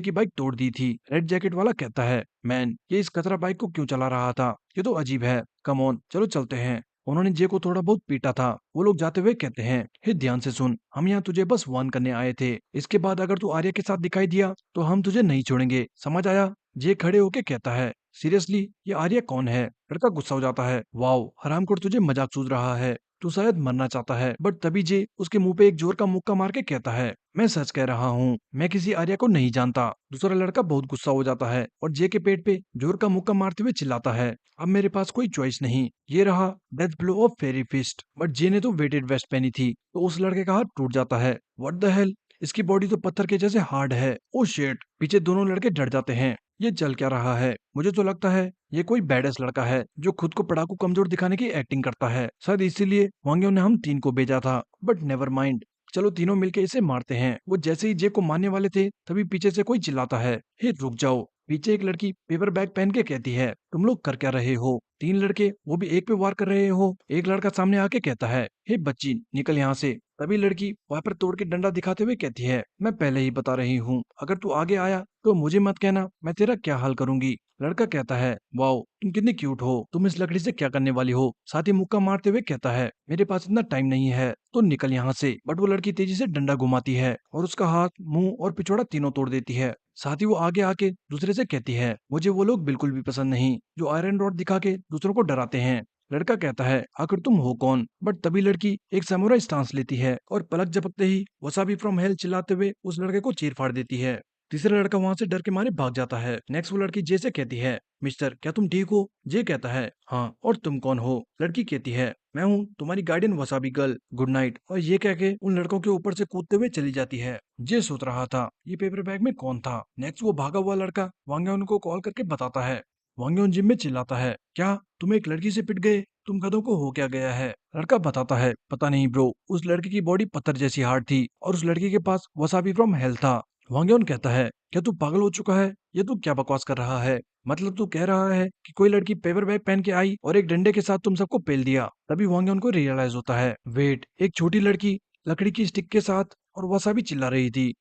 की बाइक तोड़ दी थी। रेड जैकेट वाला कहता है, मैन, ये इस कचरा बाइक को क्यों चला रहा था? ये तो अजीब है। कम ऑन, चलो चलते हैं। उन्होंने जे को थोड़ा बहुत पीटा था। वो लोग जाते हुए कहते हैं, हे, ध्यान से सुन, हम यहाँ तुझे बस वार्न करने आए थे। इसके बाद अगर तू आर्या के साथ दिखाई दिया तो हम तुझे नहीं छोड़ेंगे, समझ आया? जे खड़े होके कहता है, सीरियसली, ये आर्या कौन है? लड़का गुस्सा हो जाता है, वाओ, हरामखोर, तुझे मजाक सूझ रहा है, तू शायद मरना चाहता है। बट तभी जे उसके मुंह पे एक जोर का मुक्का मार के कहता है, मैं सच कह रहा हूँ, मैं किसी आर्या को नहीं जानता। दूसरा लड़का बहुत गुस्सा हो जाता है और जे के पेट पे जोर का मुक्का मारते हुए चिल्लाता है, अब मेरे पास कोई चॉइस नहीं, ये रहा death blow of fairy fist. But जे ने तो वेटेड वेस्ट पहनी थी तो उस लड़के का हाथ टूट जाता है। व्हाट द हेल, इसकी बॉडी तो पत्थर के जैसे हार्ड है। ओ शिट, पीछे दोनों लड़के डर जाते हैं। ये चल क्या रहा है? मुझे तो लगता है ये कोई बैडस लड़का है जो खुद को पढ़ाकू कमजोर दिखाने की एक्टिंग करता है। शायद इसीलिए वांग्यो ने हम तीन को भेजा था। बट नेवर माइंड, चलो तीनों मिलके इसे मारते हैं। वो जैसे ही जे को मारने वाले थे तभी पीछे से कोई चिल्लाता है, हे रुक जाओ। पीछे एक लड़की पेपर बैग पहन के कहती है, तुम लोग कर क्या रहे हो? तीन लड़के वो भी एक पे वार कर रहे हो। एक लड़का सामने आके कहता है, हे बच्ची निकल यहाँ से। तभी लड़की वाइपर तोड़ के डंडा दिखाते हुए कहती है, मैं पहले ही बता रही हूँ, अगर तू आगे आया तो मुझे मत कहना, मैं तेरा क्या हाल करूंगी। लड़का कहता है, वाओ तुम कितनी क्यूट हो, तुम इस लकड़ी से क्या करने वाली हो? साथ ही मुक्का मारते हुए कहता है, मेरे पास इतना टाइम नहीं है, तो निकल यहाँ से। बट वो लड़की तेजी से डंडा घुमाती है और उसका हाथ, मुंह और पिछवाड़ा तीनों तोड़ देती है। साथ ही वो आगे आके दूसरे से कहती है, मुझे वो लोग बिल्कुल भी पसंद नहीं जो आयरन रॉड दिखा के दूसरों को डराते हैं। लड़का कहता है, आखिर तुम हो कौन? बट तभी लड़की एक सामुराई स्टांस लेती है और पलक झपकते ही वसाबी फ्रॉम हेल चिल्लाते हुए उस लड़के को चीर फाड़ देती है। तीसरा लड़का वहां से डर के मारे भाग जाता है। नेक्स्ट वो लड़की जे से कहती है, मिस्टर क्या तुम ठीक हो? जे कहता है, हाँ, और तुम कौन हो? लड़की कहती है, मैं हूँ तुम्हारी guardian wasabi girl, good night. और ये कह के उन लड़कों के ऊपर से कूदते हुए चली जाती है। जे सोच रहा था ये पेपर बैग में कौन था। नेक्स्ट वो भागा हुआ लड़का वांग्यान को कॉल करके बताता है। वांग्यान जिम में चिल्लाता है, क्या तुम एक लड़की से पिट गए? तुम गधों को हो क्या गया है? लड़का बताता है, पता नहीं ब्रो, उस लड़की की बॉडी पत्थर जैसी हार्ड थी और उस लड़की के पास वसाबी फ्रॉम हेल था। वांग्यान कहता है, क्या तू पागल हो चुका है? ये तू क्या बकवास कर रहा है? मतलब तू कह रहा है कि कोई लड़की पेपर बैग पहन के आई और एक डंडे के साथ तुम सबको पेल दिया? तभी वांग्यान को रियलाइज होता है, वेट, एक छोटी लड़की लकड़ी की स्टिक के साथ और वसाबी चिल्ला रही थी।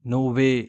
नो वे।